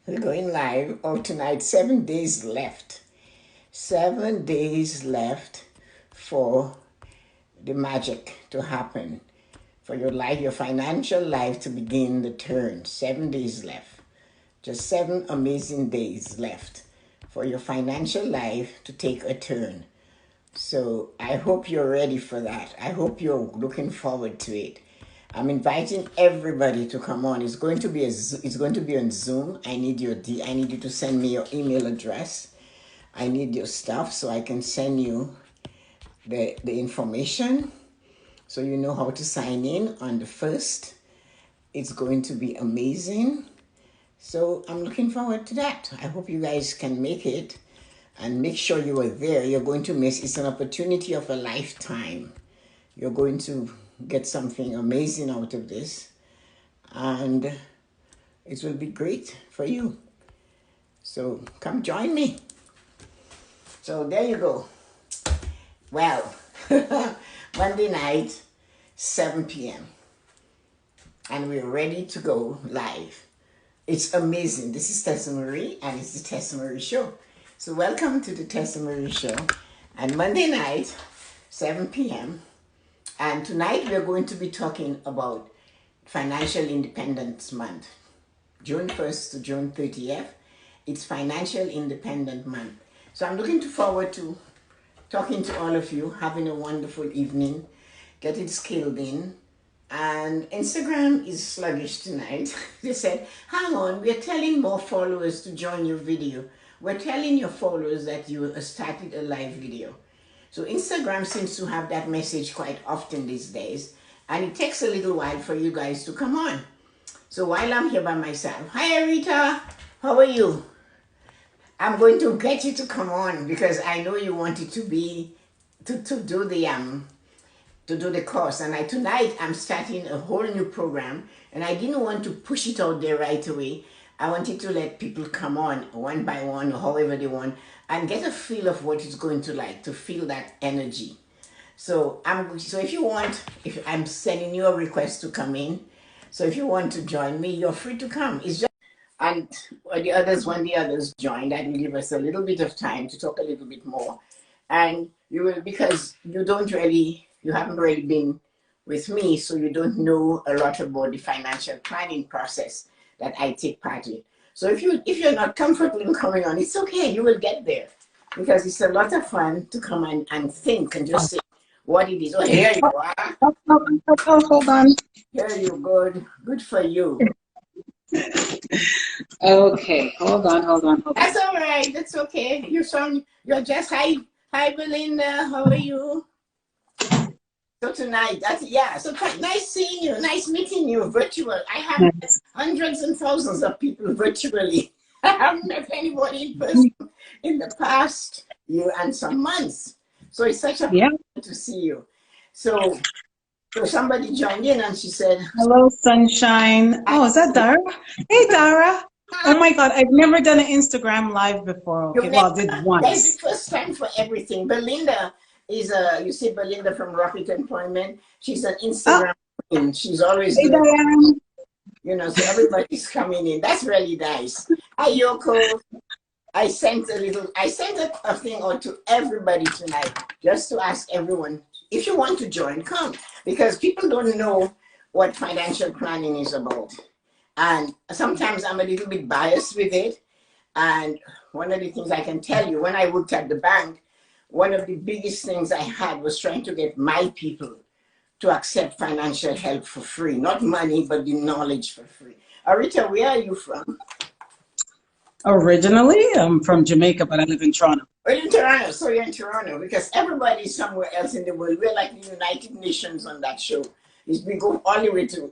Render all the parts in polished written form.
We're going live. Oh, tonight, 7 days left. 7 days left for the magic to happen, for your life, your financial life to begin the turn. 7 days left. Just 7 amazing days left for your financial life to take a turn. So I hope you're ready for that. I hope you're looking forward to it. I'm inviting everybody to come on. It's going to be on Zoom. I need you to send me your email address. I need your stuff so I can send you the information so you know how to sign in on the 1st. It's going to be amazing. So I'm looking forward to that. I hope you guys can make it and make sure you are there. You're going to miss. It's an opportunity of a lifetime. You're going to get something amazing out of this, and it will be great for you. So come join me. So there you go. Well, Monday night, 7 p.m. and we're ready to go live. It's amazing. This is Tessa-Marie, and it's the Tessa-Marie Show. So welcome to the Tessa-Marie Show. And Monday night, 7 p.m. And tonight we're going to be talking about Financial Independence Month. June 1st to June 30th. It's Financial Independent Month. So I'm looking forward to talking to all of you, having a wonderful evening, getting skilled in. And Instagram is sluggish tonight. They said, hang on, we're telling more followers to join your video. We're telling your followers that you started a live video. So Instagram seems to have that message quite often these days. And it takes a little while for you guys to come on. So while I'm here by myself, hi Arita, how are you? I'm going to get you to come on because I know you wanted to be, to do the course. And tonight I'm starting a whole new program, and I didn't want to push it out there right away. I wanted to let people come on one by one or however they want and get a feel of what it's going to like, to feel that energy. So if I'm sending you a request to come in, so if you want to join me, you're free to come. It's just, and when the others join, that will give us a little bit of time to talk a little bit more. And you will, because you haven't really been with me, so you don't know a lot about the financial planning process that I take part in. So if you're not comfortable in coming on, it's okay, you will get there. Because it's a lot of fun to come and think and just say what it is. Oh, here you are. Hold on. Here you go. Good for you. Okay, hold on. That's all right. That's okay. You're just hi Belinda. How are you? So tonight, nice seeing you, nice meeting you virtual. I have hundreds and thousands of people virtually. I haven't met anybody in person in the past year and some months. So it's such a pleasure to see you. So somebody joined in and she said, hello, sunshine. Oh, is that Dara? Hey, Dara. Oh my God, I've never done an Instagram live before. Okay, well, I did once. There's the first time for everything. Belinda is you see Belinda from Rocket Employment. She's an Instagram queen. She's always hey, there. So everybody's coming in. That's really nice. Hi, Yoko. I sent a thing out to everybody tonight just to ask everyone, if you want to join, come. Because people don't know what financial planning is about. And sometimes I'm a little bit biased with it. And one of the things I can tell you, when I worked at the bank, one of the biggest things I had was trying to get my people to accept financial help for free. Not money, but the knowledge for free. Arita, where are you from? Originally, I'm from Jamaica, but I live in Toronto. Well, in Toronto, so you're in Toronto, because everybody's somewhere else in the world. We're like the United Nations on that show. We go all the way to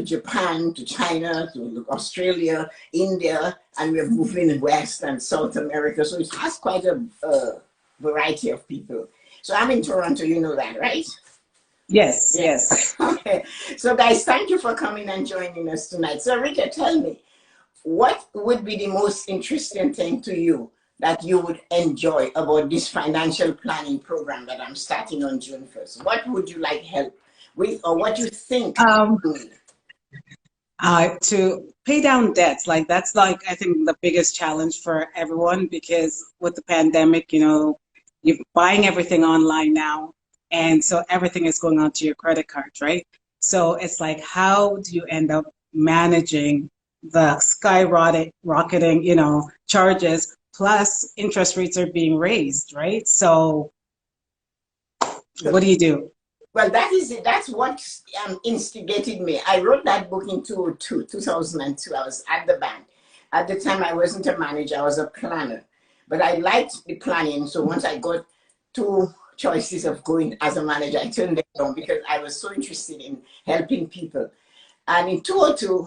Japan, to China, to Australia, India, and we're moving west and South America. So it has quite a variety of people. So I'm in Toronto, you know that, right? Yes. Okay. So guys, thank you for coming and joining us tonight. So Rita, tell me, what would be the most interesting thing to you that you would enjoy about this financial planning program that I'm starting on June 1st? What would you like help with, or what you think? to pay down debts. Like that's like I think the biggest challenge for everyone because with the pandemic, you're buying everything online now, and so everything is going onto your credit cards, right? So it's like, how do you end up managing the rocketing, charges plus interest rates are being raised, right? So what do you do? Well, that is it. That's what instigated me. I wrote that book in 2002. I was at the bank. At the time, I wasn't a manager, I was a planner. But I liked the planning. So once I got two choices of going as a manager, I turned them down because I was so interested in helping people. And in 2002,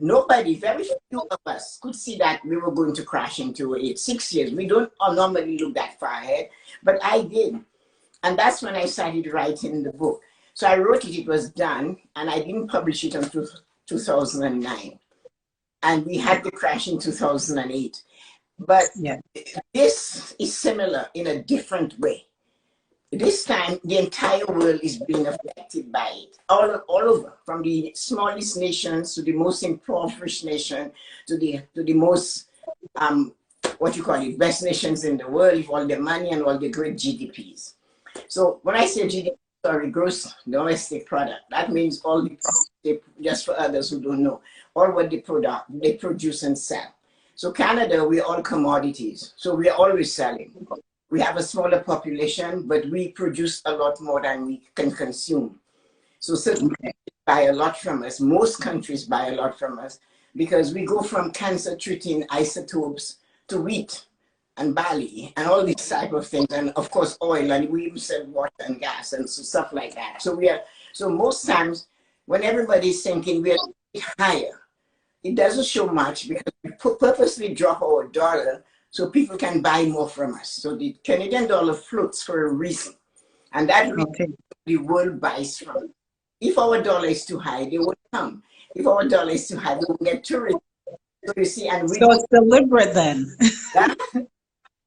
nobody, very few of us could see that we were going to crash in 2008. 6 years. We don't normally look that far ahead, but I did. And that's when I started writing the book. So I wrote it, it was done, and I didn't publish it until 2009. And we had the crash in 2008. But Yeah. this is similar in a different way. This time, the entire world is being affected by it, all over, from the smallest nations to the most impoverished nation to the most, what you call it, best nations in the world with all the money and all the great GDPs. So when I say GDP, sorry, gross domestic product, that means all the products, just for others who don't know, all what they produce and sell. So Canada, we're all commodities. So we're always selling. We have a smaller population, but we produce a lot more than we can consume. So certain countries buy a lot from us. Most countries buy a lot from us because we go from cancer-treating isotopes to wheat and barley and all these type of things, and of course oil, and we even sell water and gas and so stuff like that. So most times when everybody's thinking we're higher, it doesn't show much because we purposely drop our dollar so people can buy more from us. So the Canadian dollar floats for a reason, and that reason the world buys from. If our dollar is too high, they won't come. If our dollar is too high, we won't get tourists. So you see, and So it's deliberate then.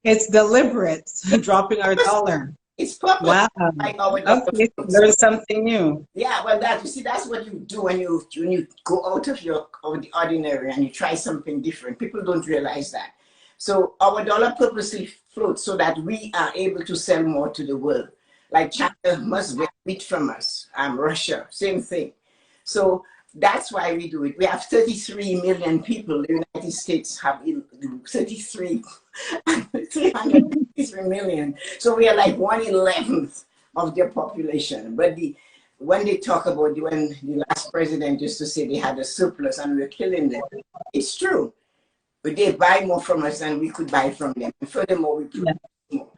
It's deliberate, dropping our dollar. It's purpose. Wow. Okay, there's something new. Yeah, well, you see, that's what you do when you go out of the ordinary and you try something different. People don't realize that. So our dollar purposely floats so that we are able to sell more to the world. Like China must get wheat from us, Russia, same thing. So that's why we do it. We have 33 million people. The United States have 353 million. So we are like 1/11th of their population. But when they talk about when the last president used to say they had a surplus and we're killing them, it's true. But they buy more from us than we could buy from them. And furthermore, we produce more.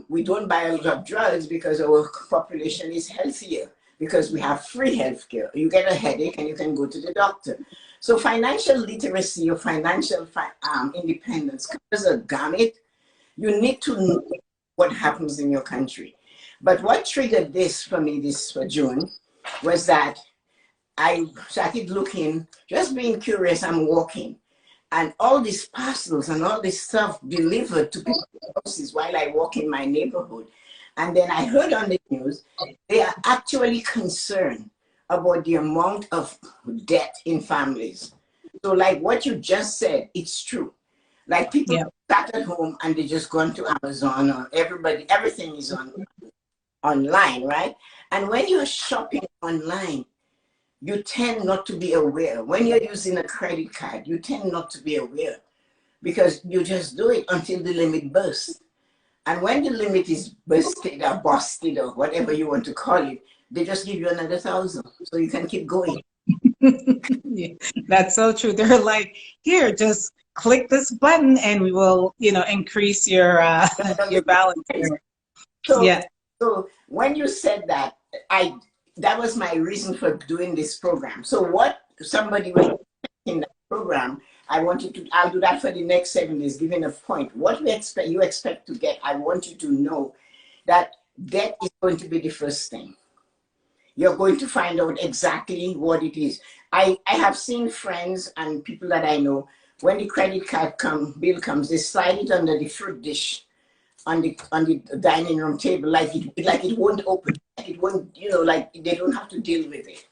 We don't buy a lot of drugs because our population is healthier, because we have free healthcare. You get a headache and you can go to the doctor. So financial literacy or financial independence covers a gamut. You need to know what happens in your country. But what triggered this for me for June was that I started looking, just being curious, I'm walking. And all these parcels and all this stuff delivered to people's houses while I walk in my neighborhood. And then I heard on the news, they are actually concerned about the amount of debt in families. So like what you just said, it's true. Like people sat at home and they just gone to Amazon, or everything is online, right? And when you're shopping online, you tend not to be aware. When you're using a credit card, you tend not to be aware because you just do it until the limit bursts. And when the limit is busted or whatever you want to call it, they just give you another 1,000 so you can keep going. Yeah, that's so true. They're like, here, just click this button and we will, increase your balance. So when you said that, that was my reason for doing this program. So what somebody was in that program, I'll do that for the next 7 days, giving a point. What you expect to get, I want you to know that debt is going to be the first thing. You're going to find out exactly what it is. I have seen friends and people that I know, when the credit card bill comes, they slide it under the fruit dish on the dining room table, like it won't open, like it won't, like they don't have to deal with it.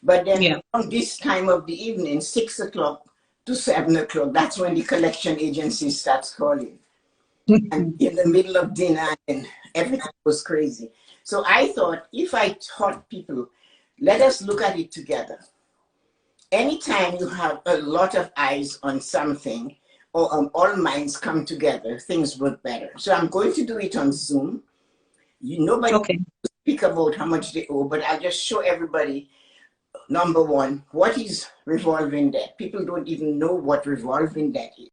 But then Yeah. from this time of the evening, 6 o'clock to 7 o'clock, that's when the collection agency starts calling. And in the middle of dinner, and everything was crazy. So I thought, if I taught people, let us look at it together. Anytime you have a lot of eyes on something, or all minds come together, things work better. So I'm going to do it on Zoom. Nobody Okay. speak about how much they owe, but I'll just show everybody, number one, what is revolving debt. People don't even know what revolving debt is.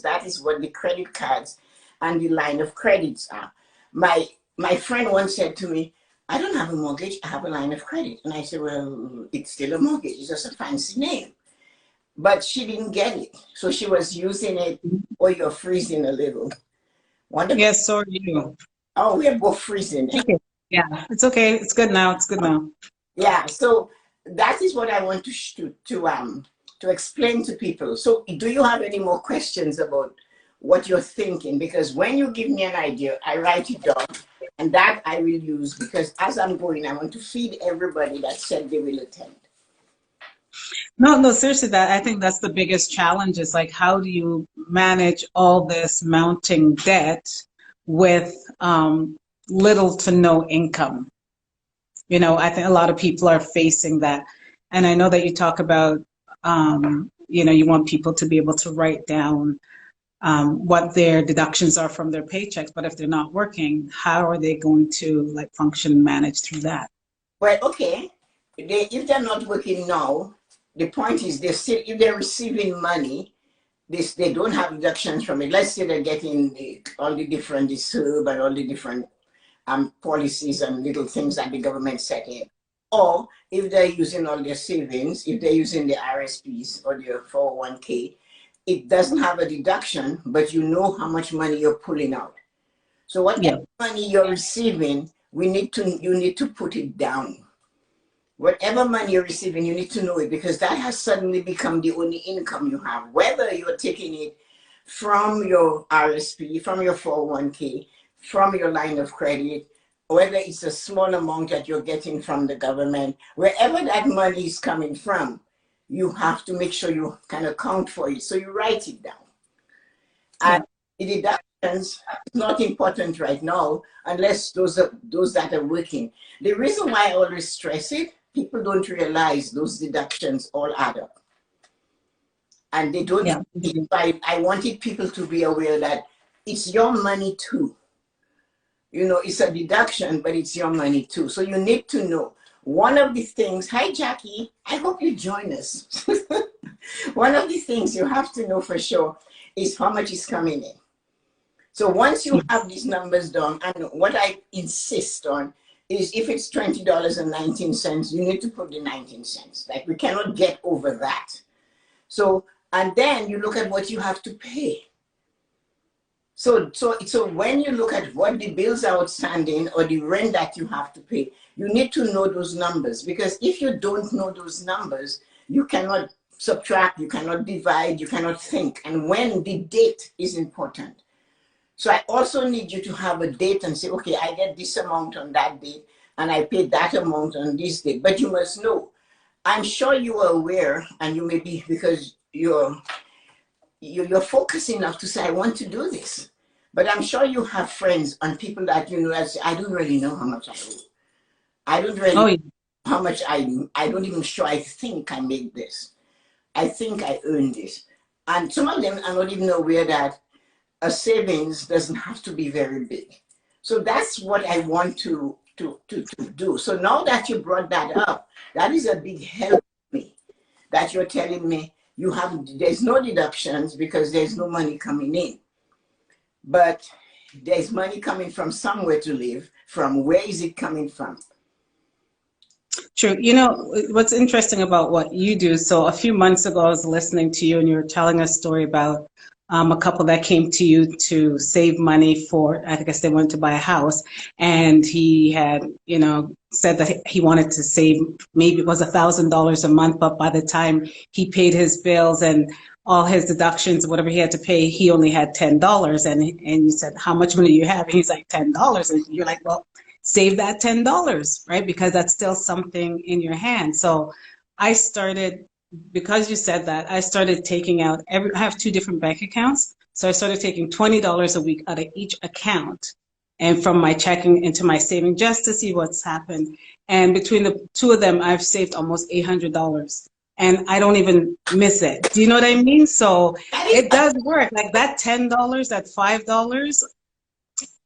That is what the credit cards and the line of credits are. My friend once said to me, I don't have a mortgage, I have a line of credit. And I said, well, it's still a mortgage, it's just a fancy name. But she didn't get it. So she was using it, or you're freezing a little. Wonderful. Yes, sorry, you. Oh, we're both freezing. Okay. Yeah, it's okay. It's good now. It's good now. Yeah, so that is what I want to explain to people. So do you have any more questions about what you're thinking? Because when you give me an idea, I write it down, and that I will use, because as I'm going, I want to feed everybody that said they will attend. No, no, seriously, that I think that's the biggest challenge is like, how do you manage all this mounting debt with little to no income? You know, I think a lot of people are facing that. And I know that you talk about, you know, you want people to be able to write down what their deductions are from their paychecks, but if they're not working, how are they going to like function and manage through that? Well, okay, if they're not working now, the point is they still, if they're receiving money, they don't have deductions from it. Let's say they're getting all the different, the SURB and all the different policies and little things that the government set in. Or if they're using all their savings, if they're using the RSPs or their 401k, it doesn't have a deduction, but you know how much money you're pulling out. So whatever money you're receiving, you need to put it down. Whatever money you're receiving, you need to know it, because that has suddenly become the only income you have. Whether you're taking it from your RSP, from your 401k, from your line of credit, whether it's a small amount that you're getting from the government, wherever that money is coming from, you have to make sure you can account for it. So you write it down. And the deductions is not important right now unless those that are working. The reason why I always stress it, people don't realize those deductions all add up. And they don't. Yeah. I wanted people to be aware that it's your money too. You know, it's a deduction, but it's your money too. So you need to know. One of the things, hi Jackie, I hope you join us. One of the things you have to know for sure is how much is coming in. So once you have these numbers done, and what I insist on is if it's $20.19, you need to put the 19 cents. Like, we cannot get over that. So, and then you look at what you have to pay. So when you look at what the bills are outstanding or the rent that you have to pay, you need to know those numbers, because if you don't know those numbers, you cannot subtract, you cannot divide, you cannot think. And when the date is important. So I also need you to have a date and say, okay, I get this amount on that date and I pay that amount on this date. But you must know, I'm sure you are aware, and you may be, because you're focused enough to say, I want to do this. But I'm sure you have friends and people that you know that say, I don't really know how much I owe. I don't really know how much I don't even sure I think I made this. I think I earned this. And some of them are not even aware that a savings doesn't have to be very big. So that's what I want to do. So now that you brought that up, that is a big help to me, that you're telling me there's no deductions because there's no money coming in. But there's money coming from somewhere to live. From where is it coming from? True. You know, what's interesting about what you do, so a few months ago, I was listening to you and you were telling a story about a couple that came to you to save money for, I guess they wanted to buy a house, and he had, you know, said that he wanted to save, maybe it was $1,000 a month, but by the time he paid his bills and all his deductions, whatever he had to pay, he only had $10. And you said, how much money do you have? And he's like, $10. And you're like, well, save that $10, right? Because that's still something in your hand. So I started, because you said that, I started taking out I have two different bank accounts. So I started taking $20 a week out of each account and from my checking into my saving just to see what's happened. And between the two of them, I've saved almost $800 and I don't even miss it. Do you know what I mean? So That is it does work. Like that $10, that $5,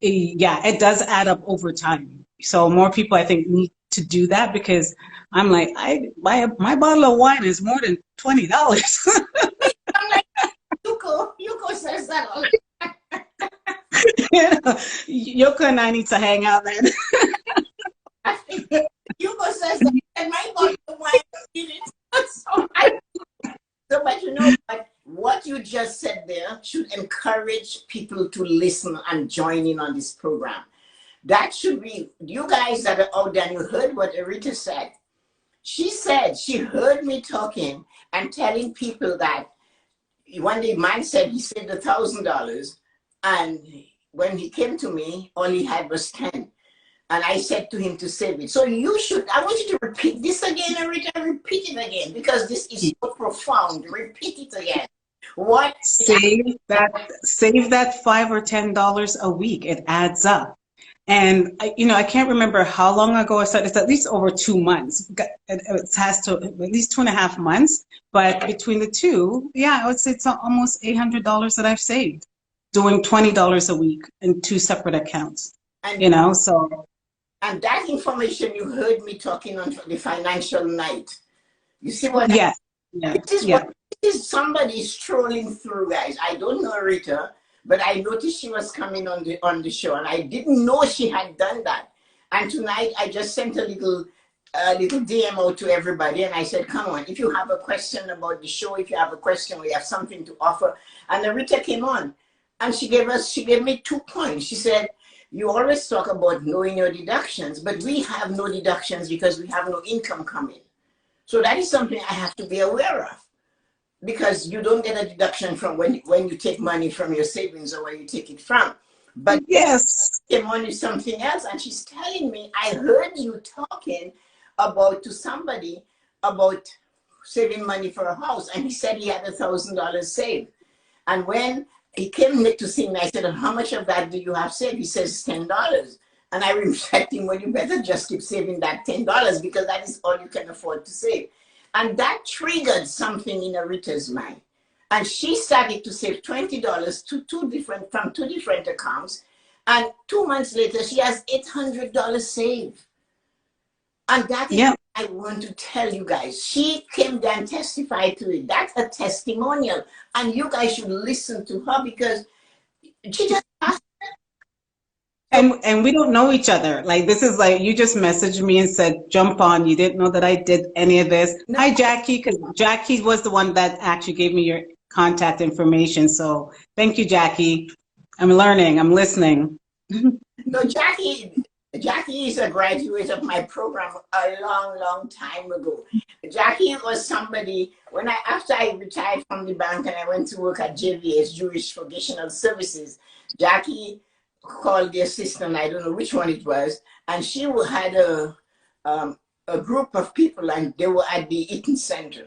yeah, it does add up over time. So more people, I think, need to do that because I'm like, my bottle of wine is more than $20. I'm like, Yuko says that all. Yoko and I need to hang out then. I think Yuko says that, and my bottle of wine is so I so, but you know what you just said there should encourage people to listen and join in on this program. That should be, you guys that are out there, and you heard what Erita said. She said she heard me talking and telling people that one day man said he saved $1,000, and when he came to me, all he had was 10. And I said to him to save it. So you should, I want you to repeat this again, Erita, repeat it again, because this is so profound. Repeat it again. What? Save that $5 or $10 a week. It adds up. And I can't remember how long ago I started. It's at least over 2 months. It has to at least 2.5 months. But between the two, yeah, I would say it's almost $800 that I've saved doing $20 a week in two separate accounts. And, So and that information you heard me talking on the financial night. You see what? yeah, yeah, This is yeah. what this is somebody strolling through, guys. I don't know Rita, but I noticed she was coming on the show, and I didn't know she had done that. And tonight I just sent a little DM out to everybody, and I said, "Come on, if you have a question about the show, if you have a question, we have something to offer." And Rita came on, and she gave me 2 points. She said, "You always talk about knowing your deductions, but we have no deductions because we have no income coming. So that is something I have to be aware of." Because you don't get a deduction from when you take money from your savings or where you take it from. But Yes. came on with something else, and she's telling me, I heard you talking about to somebody about saving money for a house, and he said he had $1,000 saved. And when he came to see me, I said, "How much of that do you have saved?" He says $10. And I reflect him, "Well, you better just keep saving that $10 because that is all you can afford to save." And that triggered something in Rita's mind. And she started to save $20 from two different accounts. And 2 months later, she has $800 saved. And that is Yeah. what I want to tell you guys. She came there and testified to it. That's a testimonial. And you guys should listen to her because she just asked. And we don't know each other. Like this is like you just messaged me and said, "Jump on." You didn't know that I did any of this. No, Hi, Jackie, because Jackie was the one that actually gave me your contact information. So thank you, Jackie. I'm learning. I'm listening. no, Jackie is a graduate of my program a long, long time ago. Jackie was somebody, after I retired from the bank and I went to work at JVS, Jewish Vocational Services, Jackie called the assistant, I don't know which one it was, and she had a group of people, and they were at the Eaton Center.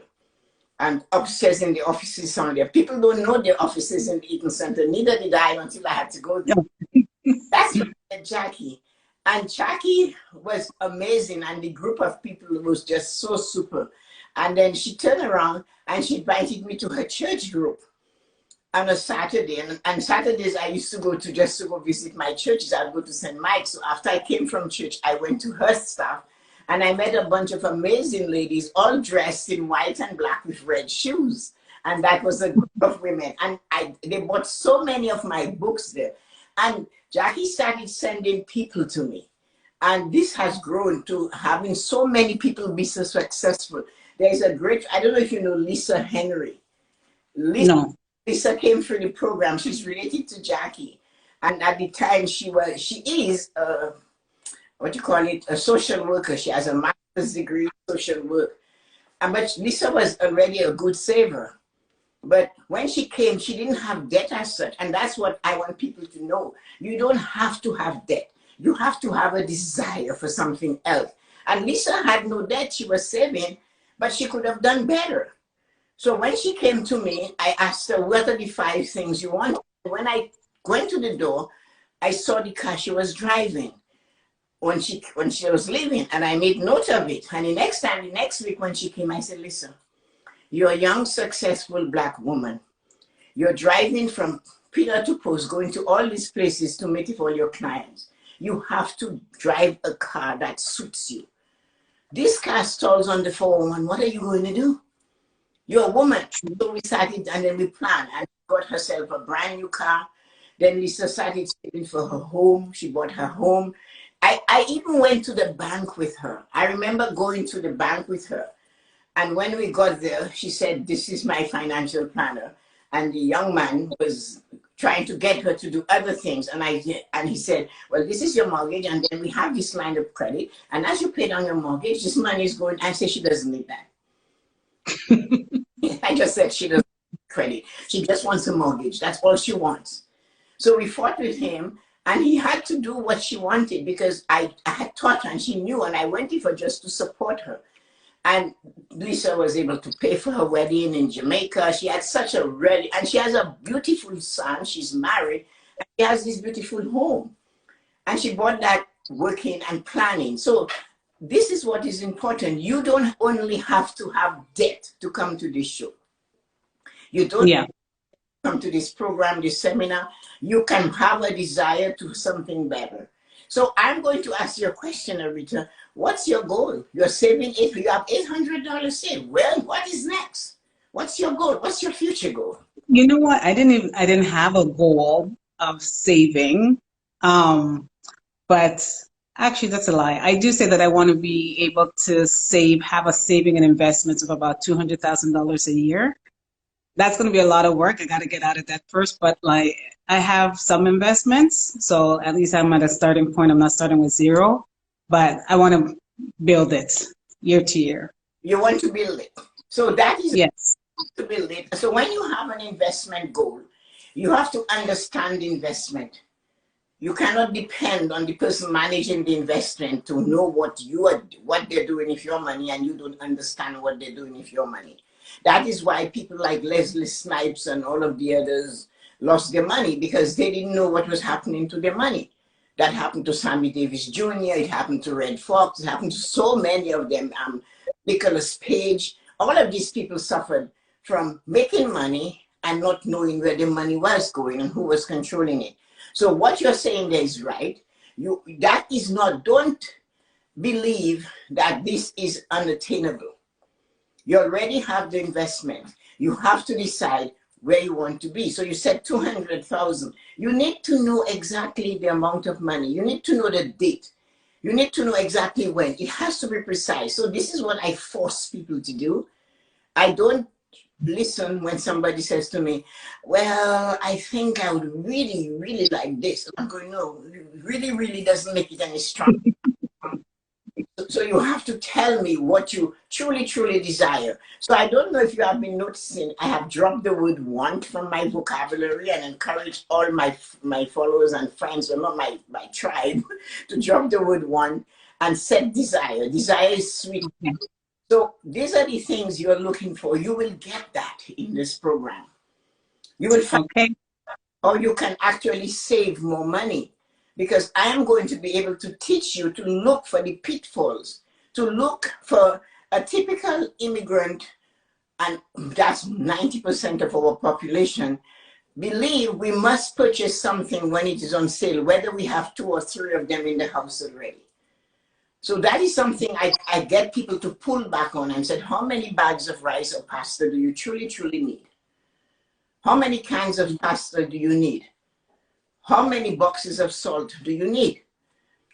And upstairs in the offices on there. People don't know the offices in the Eaton Center. Neither did I until I had to go there. That's Jackie. And Jackie was amazing, and the group of people was just so super. And then she turned around and she invited me to her church group on a Saturday. And Saturdays I used to go to visit my churches. I'd go to St. Mike's. So after I came from church, I went to her stuff. And I met a bunch of amazing ladies, all dressed in white and black with red shoes. And that was a group of women. And they bought so many of my books there. And Jackie started sending people to me. And this has grown to having so many people be so successful. There's a great, I don't know if you know Lisa Henry. No. Lisa came through the program. She's related to Jackie. And at the time she is a social worker. She has a master's degree in social work. But Lisa was already a good saver. But when she came, she didn't have debt as such. And that's what I want people to know. You don't have to have debt. You have to have a desire for something else. And Lisa had no debt. She was saving, but she could have done better. So when she came to me, I asked her, what are the 5 things you want? When I went to the door, I saw the car she was driving when she was leaving, and I made note of it. And the next week when she came, I said, listen, you're a young, successful Black woman. You're driving from pillar to post, going to all these places to meet with all your clients. You have to drive a car that suits you. This car stalls on the 401. What are you going to do? You're a woman. So we started, and then we planned, and she got herself a brand new car. Then Lisa started saving for her home. She bought her home. I even went to the bank with her. I remember going to the bank with her. And when we got there, she said, this is my financial planner. And the young man was trying to get her to do other things. And he said, well, this is your mortgage. And then we have this line of credit. And as you pay down your mortgage, this money is going. I said, she doesn't need that. I just said she doesn't need credit. She just wants a mortgage. That's all she wants. So we fought with him. And he had to do what she wanted because I had taught her and she knew. And I went with her just to support her. And Lisa was able to pay for her wedding in Jamaica. She had such a really, and she has a beautiful son. She's married. And she has this beautiful home. And she bought that working and planning. So this is what is important. You don't only have to have debt to come to this show. You don't come to this program, this seminar. You can have a desire to something better. So I'm going to ask you a question, Arita. What's your goal? You're saving it. You have $800 saved. Well, what is next? What's your goal? What's your future goal? You know what? I didn't have a goal of saving. But actually that's a lie. I do say that I want to be able to have a saving and investments of about $200,000 a year. That's going to be a lot of work. I got to get out of that first, but like I have some investments. So at least I'm at a starting point. I'm not starting with zero, but I want to build it year to year. You want to build it. So that is yes. To build it. So when you have an investment goal, you have to understand investment. You cannot depend on the person managing the investment to know what they're doing with your money, and you don't understand what they're doing with your money. That is why people like Leslie Snipes and all of the others lost their money, because they didn't know what was happening to their money. That happened to Sammy Davis Jr., it happened to Red Fox, it happened to so many of them, Nicholas Page. All of these people suffered from making money and not knowing where the money was going and who was controlling it. So what you're saying there is right. Don't believe that this is unattainable. You already have the investment. You have to decide where you want to be. So you said 200,000. You need to know exactly the amount of money. You need to know the date. You need to know exactly when. It has to be precise. So this is what I force people to do. I don't listen when somebody says to me, well, I think I would really, really like this. I'm going, no, really, really doesn't make it any stronger. So you have to tell me what you truly, truly desire. So I don't know if you have been noticing, I have dropped the word want from my vocabulary and encouraged all my followers and friends, or not my tribe, to drop the word want and set desire. Desire is sweet. So these are the things you're looking for. You will get that in this program. You will find how you can actually save more money, because I am going to be able to teach you to look for the pitfalls, to look for a typical immigrant, and that's 90% of our population, believe we must purchase something when it is on sale, whether we have 2 or 3 of them in the house already. So that is something I get people to pull back on and said, how many bags of rice or pasta do you truly, truly need? How many cans of pasta do you need? How many boxes of salt do you need?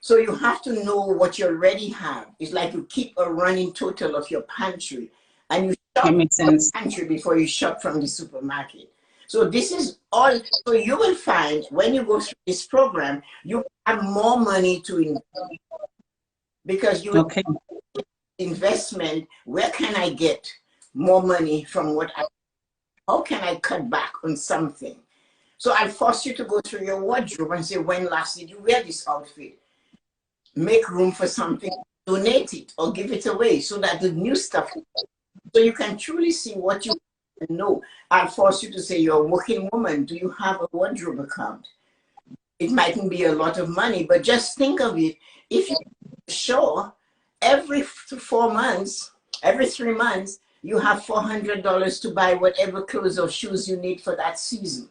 So you have to know what you already have. It's like you keep a running total of your pantry, and you shop from the pantry before you shop from the supermarket. So this is all. So you will find when you go through this program, you have more money to invest, because you will investment. Where can I get more money from what how can I cut back on something? So I'll force you to go through your wardrobe and say, when last did you wear this outfit? make room for something, donate it or give it away so that the new stuff, so you can truly see what you know. I'll force you to say you're a working woman. Do you have a wardrobe account? It mightn't be a lot of money, but just think of it. If you sure every 4 months, every 3 months, you have $400 to buy whatever clothes or shoes you need for that season.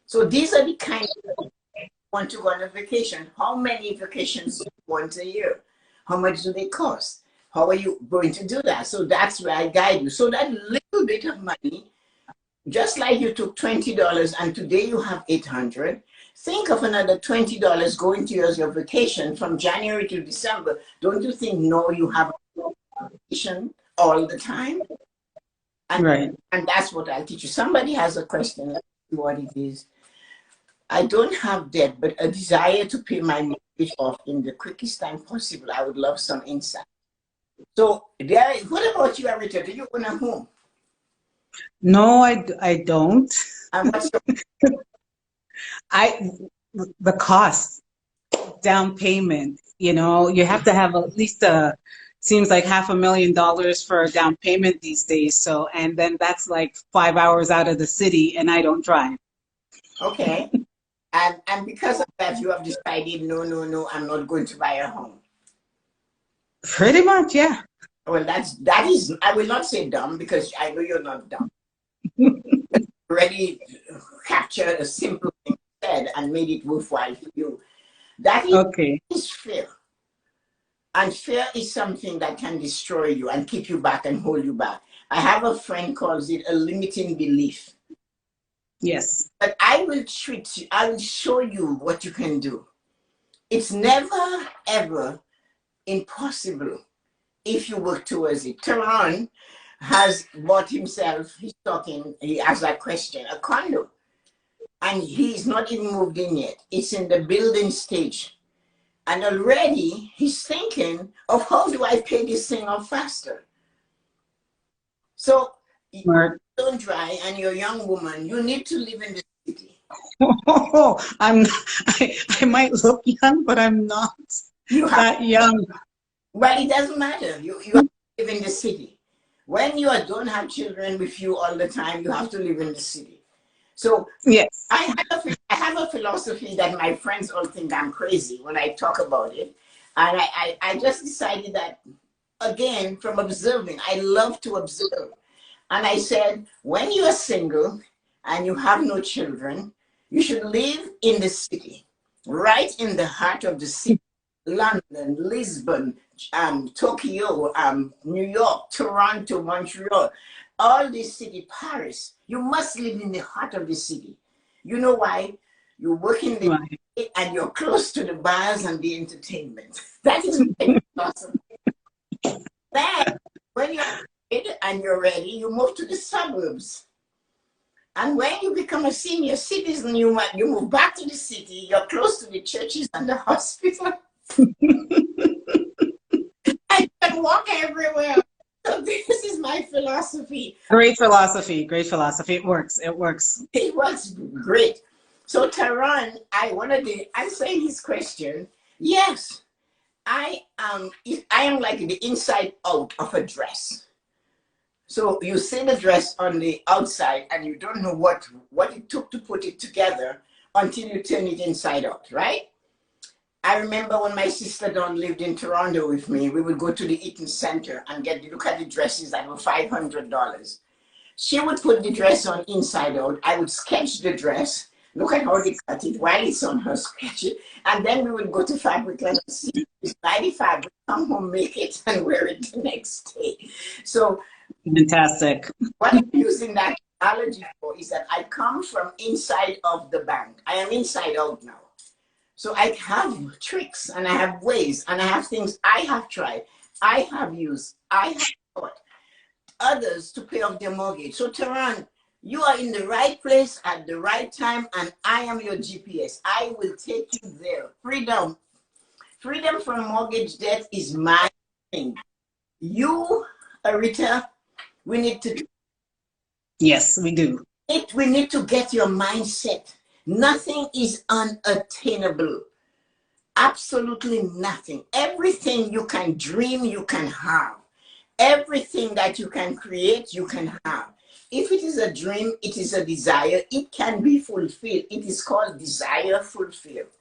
So these are the kind of want to go on a vacation. How many vacations do you want a year? How much do they cost? How are you going to do that? So that's where I guide you. So that little bit of money, just like you took $20 and today you have 800, think of another $20 going to your vacation from January to December. Don't you think, no, you have a vacation all the time? And, Right. and that's what I'll teach you. Somebody has a question. Let's see what it is. I don't have debt, but a desire to pay my mortgage off in the quickest time possible. I would love some insight. So, what about you, Arita? Do you own a home? No, I don't. And what's your I the cost, down payment, you have to have at least seems like $500,000 for a down payment these days. So, and then that's like 5 hours out of the city, and I don't drive. okay? And because of that, you have decided, no, no, no, I'm not going to buy a home. Pretty much, yeah. Well, that is. I will not say dumb because I know you're not dumb. Already captured a simple thing said and made it worthwhile for you. That Okay. is fear. And fear is something that can destroy you and keep you back and hold you back. I have a friend calls it a limiting belief. Yes. But I will treat you, I will show you what you can do. It's never, ever impossible if you work towards it. Tehran has bought himself, he asked that question, a condo. And he's not even moved in yet. It's in the building stage. And already he's thinking of how do I pay this thing off faster? So Smart. don't try, and you're a young woman, you need to live in the city. I might look young, but I'm not You have, that young. well, it doesn't matter. You have to live in the city. When you don't have children with you all the time, you have to live in the city. So Yes. I have a philosophy that my friends all think I'm crazy when I talk about it. And I just decided that, again, from observing, I love to observe. And I said, when you are single and you have no children, you should live in the city, right in the heart of the city. London, Lisbon, Tokyo, New York, Toronto, Montreal, all this city, Paris. You must live in the heart of the city. You know why? You work in the Right. city and you're close to the bars and the entertainment. That is awesome. Then, when you're married and you're ready, you move to the suburbs. And when you become a senior citizen, you move back to the city. You're close to the churches and the hospital. I can walk everywhere. So this is my philosophy. Great philosophy. Great philosophy. It works. It works. It was great. So Tehran, I wanted to answer his question. Yes, I am like the inside out of a dress. So you see the dress on the outside and you don't know what it took to put it together until you turn it inside out, right? I remember when my sister Dawn lived in Toronto with me, we would go to the Eaton Center and look at the dresses that were $500. She would put the dress on inside out. I would sketch the dress, look at how they cut it while it's on her, sketch it, and then we would go to Fabric and see buy the fabric, come home, make it, and wear it the next day. So Fantastic. what I'm using that analogy for is that I come from inside of the bank. I am inside out now. So I have tricks and I have ways and I have things I have tried, I have used, I have taught others to pay off their mortgage. So Tehran, you are in the right place at the right time and I am your GPS. I will take you there. Freedom. Freedom from mortgage debt is my thing. You, Arita, we need to Yes, we do. we need to get your mindset. Nothing is unattainable. Absolutely nothing. Everything you can dream, you can have. Everything that you can create, you can have. If it is a dream, it is a desire, it can be fulfilled. It is called desire fulfilled.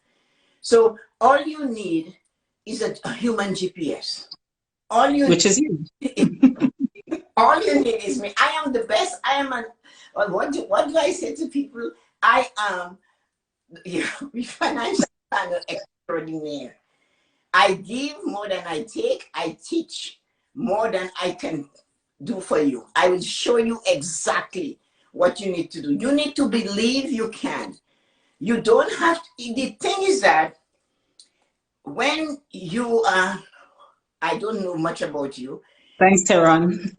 So all you need is a human GPS. All you Which is you. all you need is me. I am the best. I am what do I say to people? I am financial planner extraordinaire. I give more than I take. I teach more than I can do for you. I will show you exactly what you need to do. You need to believe you can. You don't have to. The thing is that when you are, I don't know much about you. Thanks, Tehran.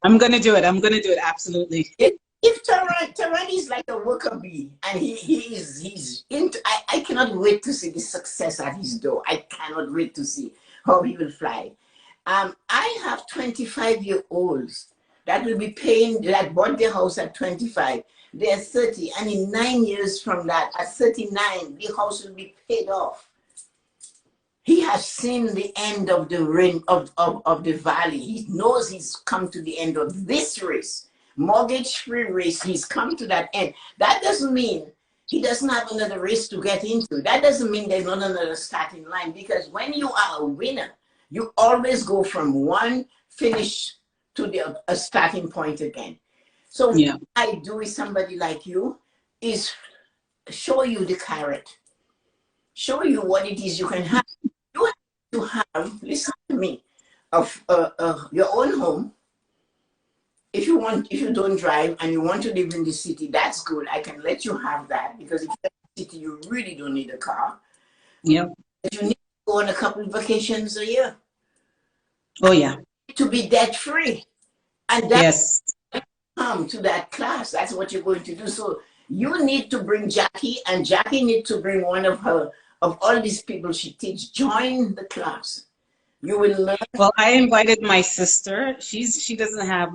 I'm gonna do it. I'm gonna do it. Absolutely. If Tehran is like a worker bee, and he's into, I cannot wait to see the success at his door. I cannot wait to see how he will fly. I have 25-year-olds that will be paying, that bought their house at 25. They're 30, and in 9 years from that, at 39, the house will be paid off. He has seen the end of the rain of the valley. He knows he's come to the end of this race, mortgage-free race. He's come to that end. That doesn't mean he doesn't have another race to get into. That doesn't mean there's not another starting line, because when you are a winner, you always go from one finish to a starting point again. So Yeah. what I do with somebody like you is show you the carrot, show you what it is you can have. You have to have, listen to me, of your own home. If you don't drive and you want to live in the city, that's good. I can let you have that, because if you're in the city, you really don't need a car. Yep. But you need to go on a couple of vacations a year. Oh yeah. To be debt free. And that Yes. come to that class. That's what you're going to do. So you need to bring Jackie, and Jackie need to bring one of all these people she teach. Join the class. You will learn. Well, I invited my sister. She doesn't have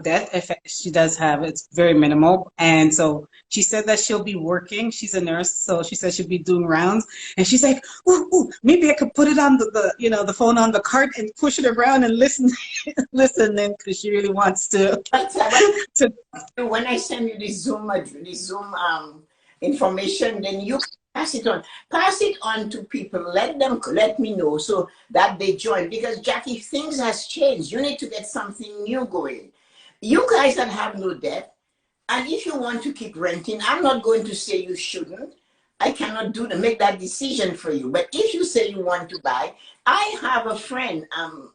debt. If she does have, it's very minimal. And so she said that she'll be working. She's a nurse, so she said she'll be doing rounds. And she's like, "Ooh, maybe I could put it on the phone on the cart and push it around and listen, listen." Then because she really wants to. to When I send you the Zoom information, then you can pass it on. Pass it on to people. Let me know so that they join. Because Jackie, things has changed. You need to get something new going. You guys that have no debt, and if you want to keep renting, I'm not going to say you shouldn't. I cannot make that decision for you. But if you say you want to buy, I have a friend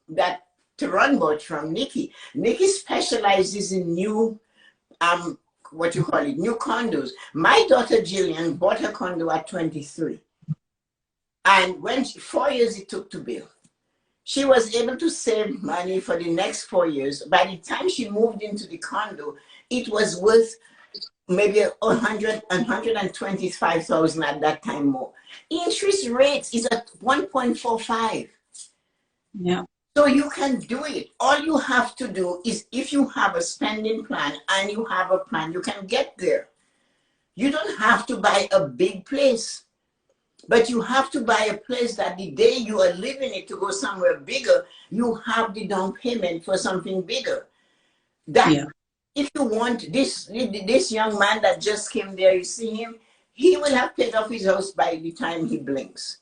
that to run bought from Nikki. Nikki specializes in new what you call it, new condos. My daughter Jillian bought her condo at 23. And 4 years it took to build. She was able to save money for the next 4 years. By the time she moved into the condo, it was worth maybe 125,000 at that time more. Interest rates is at 1.45. yeah. So you can do it. All you have to do is, if you have a spending plan and you have a plan, you can get there. You don't have to buy a big place, but you have to buy a place that the day you are leaving it to go somewhere bigger, you have the down payment for something bigger. That Yeah. if you want this young man that just came there, you see him, he will have paid off his house by the time he blinks.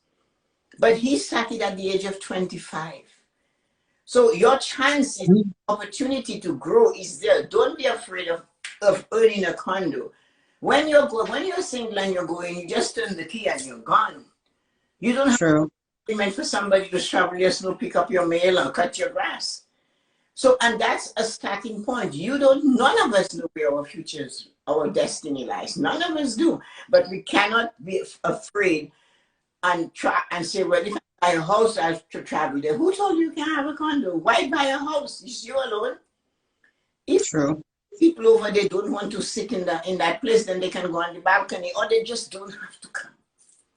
But he started at the age of 25. So your chances, opportunity to grow is there. Don't be afraid of earning a condo. When you're single and you're going, you just turn the key and you're gone. You don't have True. to meant for somebody to shovel your snow, pick up your mail, or cut your grass. So, and that's a starting point. None of us know where our futures, our destiny lies. None of us do. But we cannot be afraid and try and say, well, if I buy a house, I have to travel there. Who told you can have a condo? Why buy a house? It's you alone. If True. people over there don't want to sit in that place, then they can go on the balcony, or they just don't have to come.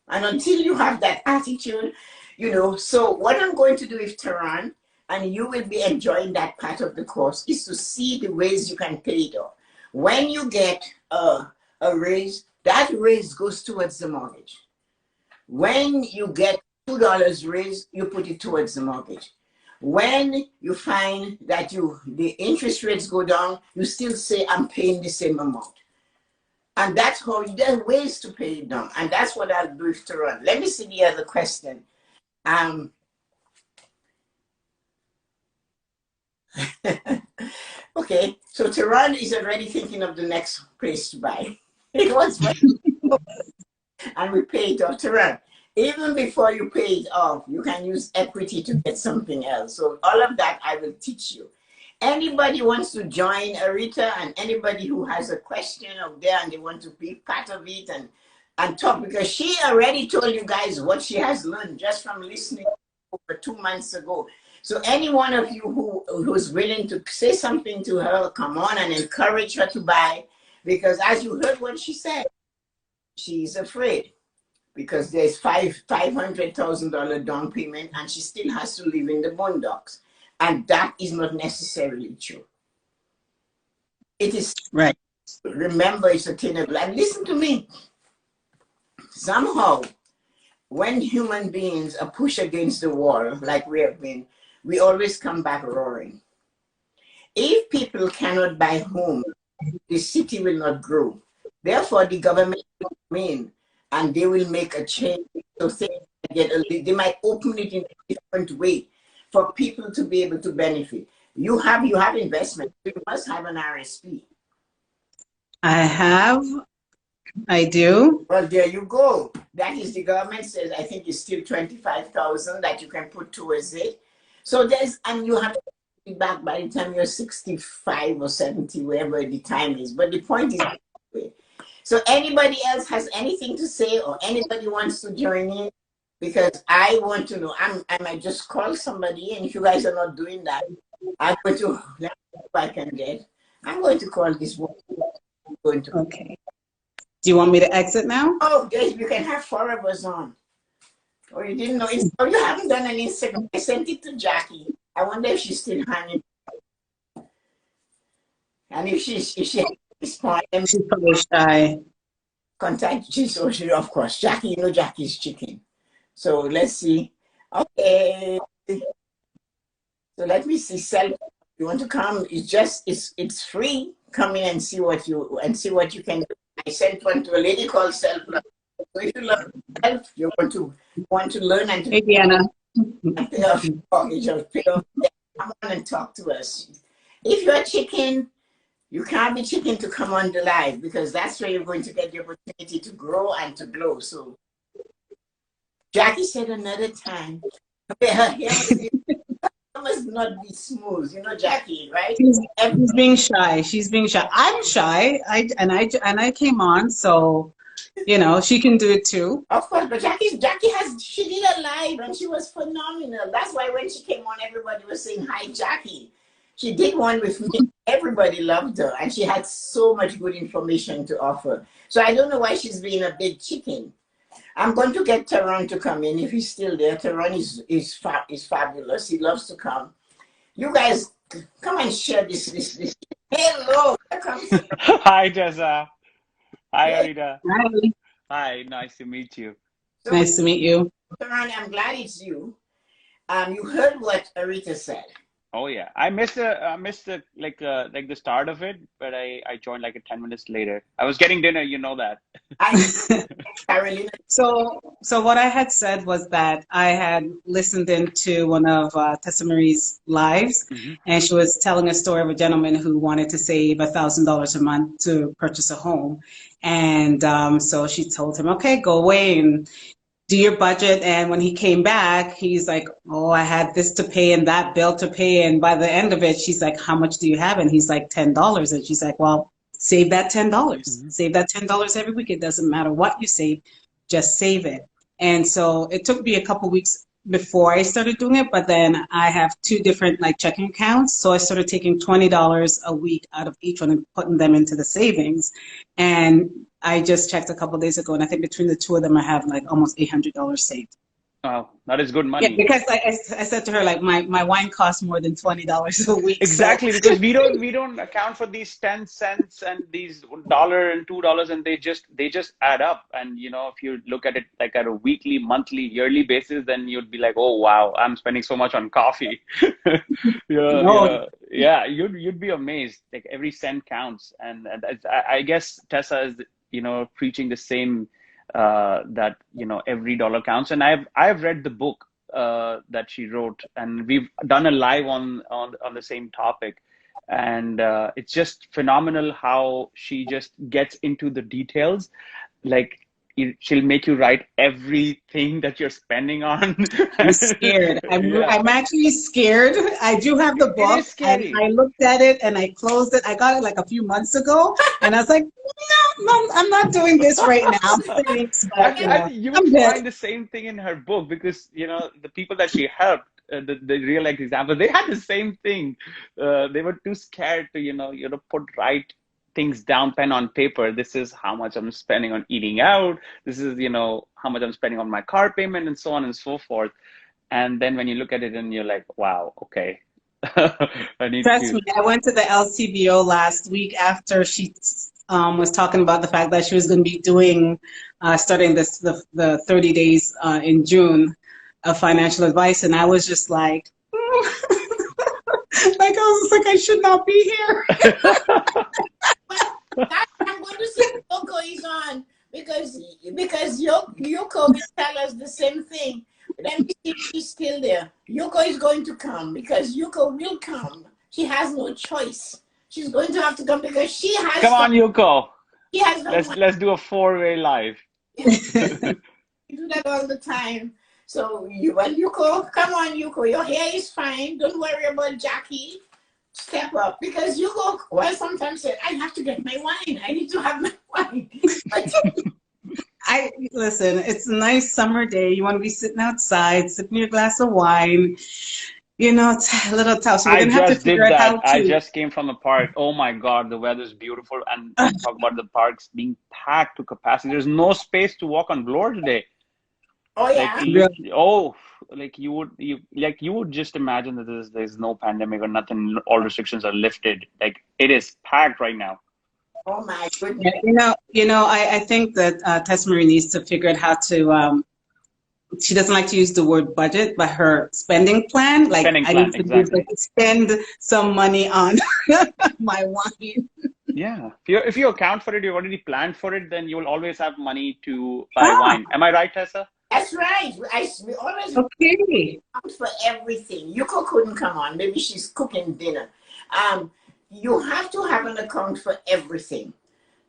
And until you have that attitude, so what I'm going to do with Tehran, and you will be enjoying that part of the course, is to see the ways you can pay it off. When you get a raise, that raise goes towards the mortgage. When you get $2 raised, you put it towards the mortgage. When you find that the interest rates go down, you still say, I'm paying the same amount. And that's how there are ways to pay it down. And that's what I'll do to run. Let me see the other question. Okay, so Tehran is already thinking of the next place to buy. It was and we pay it off. Tehran, even before you pay it off, you can use equity to get something else. So all of that I will teach you. Anybody wants to join Arita, and anybody who has a question up there and they want to be part of it and talk, because she already told you guys what she has learned just from listening over 2 months ago. So any one of you who's willing to say something to her, come on and encourage her to buy, because as you heard what she said, she's afraid because there's $500,000 down payment and she still has to live in the boondocks. And that is not necessarily true. It is Right. Remember, it's attainable. And listen to me. Somehow, when human beings are pushed against the wall, like we have been, we always come back roaring. If people cannot buy homes, the city will not grow. Therefore, the government will come in and they will make a change. So they might open it in a different way for people to be able to benefit. You have investment. You must have an RSP. I do. Well, there you go. That is, the government says, I think it's still 25,000 that you can put towards it. So and you have to be back by the time you're 65 or 70, wherever the time is. But the point is, so anybody else has anything to say, or anybody wants to join in? Because I want to know. I might just call somebody, and if you guys are not doing that, I'm going to, let's see if I can get. I'm going to call this one. Okay. Do you want me to exit now? Oh, yes, you can have 4 of us on. Oh, you didn't know? Oh, you haven't done an Instagram. I sent it to Jackie. I wonder if she's still hanging. And if she respond, She's probably shy. Contact. Of course, Jackie. You know Jackie's chicken. So let's see. Okay. So let me see. You want to come? It's free. Come in and see what you can do. I sent one to a lady called Self Love. So if you love self, you want to learn and to Hey, Deanna. pay off your mortgage or pay off debt, come on and talk to us. If you're a chicken, you can't be chicken to come on the live, because that's where you're going to get the opportunity to grow and to glow. So Jackie said another time. Her hair must not be smooth, you know, Jackie, right? She's being shy. She's being shy. I'm shy. I came on, so you know she can do it too. Of course, but she did a live and she was phenomenal. That's why when she came on, everybody was saying hi, Jackie. She did one with me. Everybody loved her, and she had so much good information to offer. So I don't know why she's being a big chicken. I'm going to get Tehran to come in if he's still there. Tehran is fabulous. He loves to come. You guys, come and share this. Hello. Hi, Tessa. Hi, Arita. Hi. Hi, nice to meet you. So, Nice to meet you. Tehran, I'm glad it's you. You heard what Arita said. Oh yeah, I missed the like the start of it, but I joined like 10 minutes later. I was getting dinner, you know that. Carolina. So what I had said was that I had listened into one of Tessa-Marie's lives, and she was telling a story of a gentleman who wanted to save $1,000 a month to purchase a home, and so she told him, okay, go away and do your budget. And when he came back, he's like, oh, I had this to pay and that bill to pay. And by the end of it, she's like, how much do you have? And he's like, $10. And she's like, well, save that $10. Save that $10 every week. It doesn't matter what you save, just save it. And so it took me a couple weeks before I started doing it, but then I have 2 different like checking accounts. So I started taking $20 a week out of each one and putting them into the savings. And I just checked a couple of days ago, and I think between the 2 of them, I have like almost $800 saved. Wow, that is good Yeah, money. because I said to her, like, my wine costs more than $20 a week. So Exactly, because we don't account for these 10 cents and these dollar and $2, and they just add up. And if you look at it like at a weekly, monthly, yearly basis, then you'd be like, oh wow, I'm spending so much on coffee. Yeah, no, yeah, yeah. You'd be amazed. Like every cent counts, and I guess Tessa is preaching the same, that every dollar counts. And I've read the book that she wrote, and we've done a live on the same topic. And it's just phenomenal how she just gets into the details. Like she'll make you write everything that you're spending on. I'm scared. Yeah, I'm actually scared. I do have the it book, is and scary. I looked at it and I closed it. I got it like a few months ago, and I was like, no, no, I'm not doing this right now. Thanks, but You would I'm good. find the same thing in her book, because the people that she helped, the real life example, they had the same thing. They were too scared to put right things down, pen on paper. This is how much I'm spending on eating out. This is how much I'm spending on my car payment, and so on and so forth. And then when you look at it, and you're like, wow, okay, I need Trust to. me, I went to the LCBO last week after she was talking about the fact that she was going to be doing, starting the 30 days in June of financial advice, and I was just like, like I was just like, I should not be here. That I'm going to say Yoko is on because Yoko will tell us the same thing. Let me see if she's still there. Yoko is going to come because Yoko will come. She has no choice. She's going to have to come because she Come has on, Yuko. she has no Let's do a four-way live. You do that all the time. So Yuko, come on, Yuko. Your hair is fine. Don't worry about Jackie. Step up because Yuko, well, sometimes say, I have to get my wine. I need to have my wine. But Listen, it's a nice summer day. You want to be sitting outside, sipping your glass of wine. It's a little tough. So we're I gonna have to just figure did out that. how I to. just came from a park. Oh my God, the weather's beautiful. And you talk about the parks being packed to capacity. There's no space to walk on floor today. oh Like yeah. like you would just imagine that there's no pandemic or nothing. All restrictions are lifted. Like it is packed right now. Oh my goodness. Yeah, I think that Tessa-Marie needs to figure out how to. She doesn't like to use the word budget, but her spending plan. Like Spending I need plan, to be like exactly. spend some money on my wine. Yeah. If you account for it, you've already planned for it, then you will always have money to buy Ah, wine. Am I right, Tessa? That's right. We always okay. account for everything. Yuko couldn't come on. Maybe she's cooking dinner. Um, you have to have an account for everything.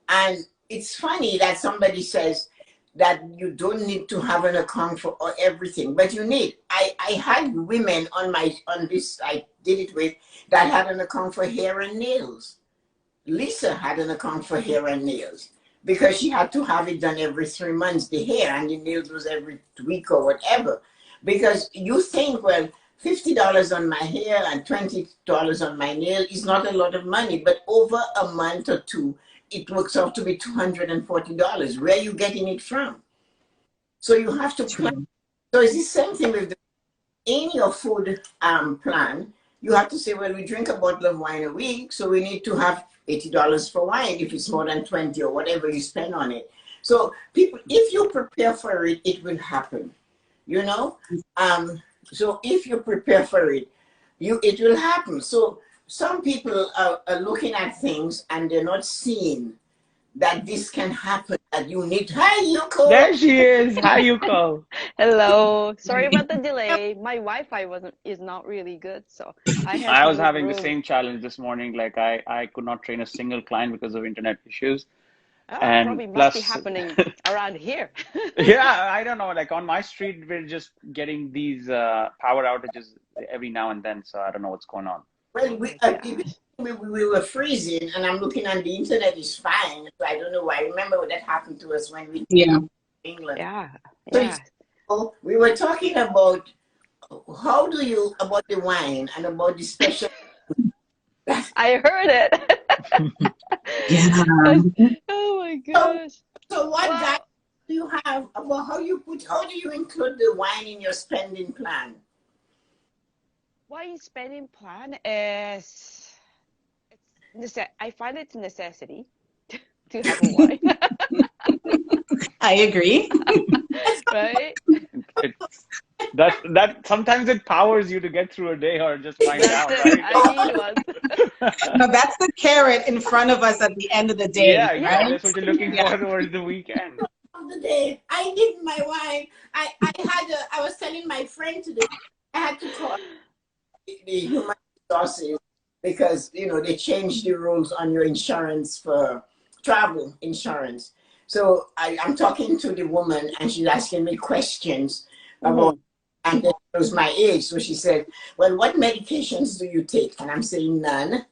And it's funny that somebody says that you don't need to have an account for everything, but you need. I had women on this I did it with that had an account for hair and nails. Lisa had an account for hair and nails because she had to have it done every 3 months, the hair, and the nails was every week or whatever. Because you think, well, $50 on my hair and $20 on my nail is not a lot of money, but over a month or two, it works out to be $240. Where are you getting it from? So you have to plan. True. So it's the same thing with in your food plan, you have to say, well, we drink a bottle of wine a week, so we need to have $80 for wine if it's more than 20 or whatever you spend on it. So people, if you prepare for it, it will happen. You know? So if you prepare for it, it will happen. So some people are looking at things and they're not seeing that this can happen, that you need. Hi, Yuko. There she is. Hi, Yuko. Hello. Sorry about the delay. My Wi-Fi is not really good, so I had I to was move having the room. same challenge this morning. Like I could not train a single client because of internet issues. Ah, And probably must be plus, happening around here. yeah, I don't know. Like on my street, we're just getting these power outages every now and then. So I don't know what's going on. Well, Oh my even gosh. we were freezing, and I'm looking on the internet is fine. So I don't know why. I remember what that happened to us when we were Yeah. in England. Yeah, So yeah. we were talking about how do you about the wine and about the special. I heard it. Yeah. Oh my So, gosh. so what got Well, you have, well, how do you include the wine in your spending plan? Why spending plan is I find it's a necessity to have a wine, I agree. right? It's that sometimes it powers you to get through a day or just wind That's down, it. right? I need one. No, that's the carrot in front of us at the end of the day, Yeah, exactly. right? That's what you're looking Yeah. for towards the weekend. Of the day, I need my wine. I was telling my friend today, I had to call the human resources because they changed the rules on your insurance for travel insurance. So I'm talking to the woman and she's asking me questions about, Mhm. and then it was my age. So she said, well, what medications do you take? And I'm saying none.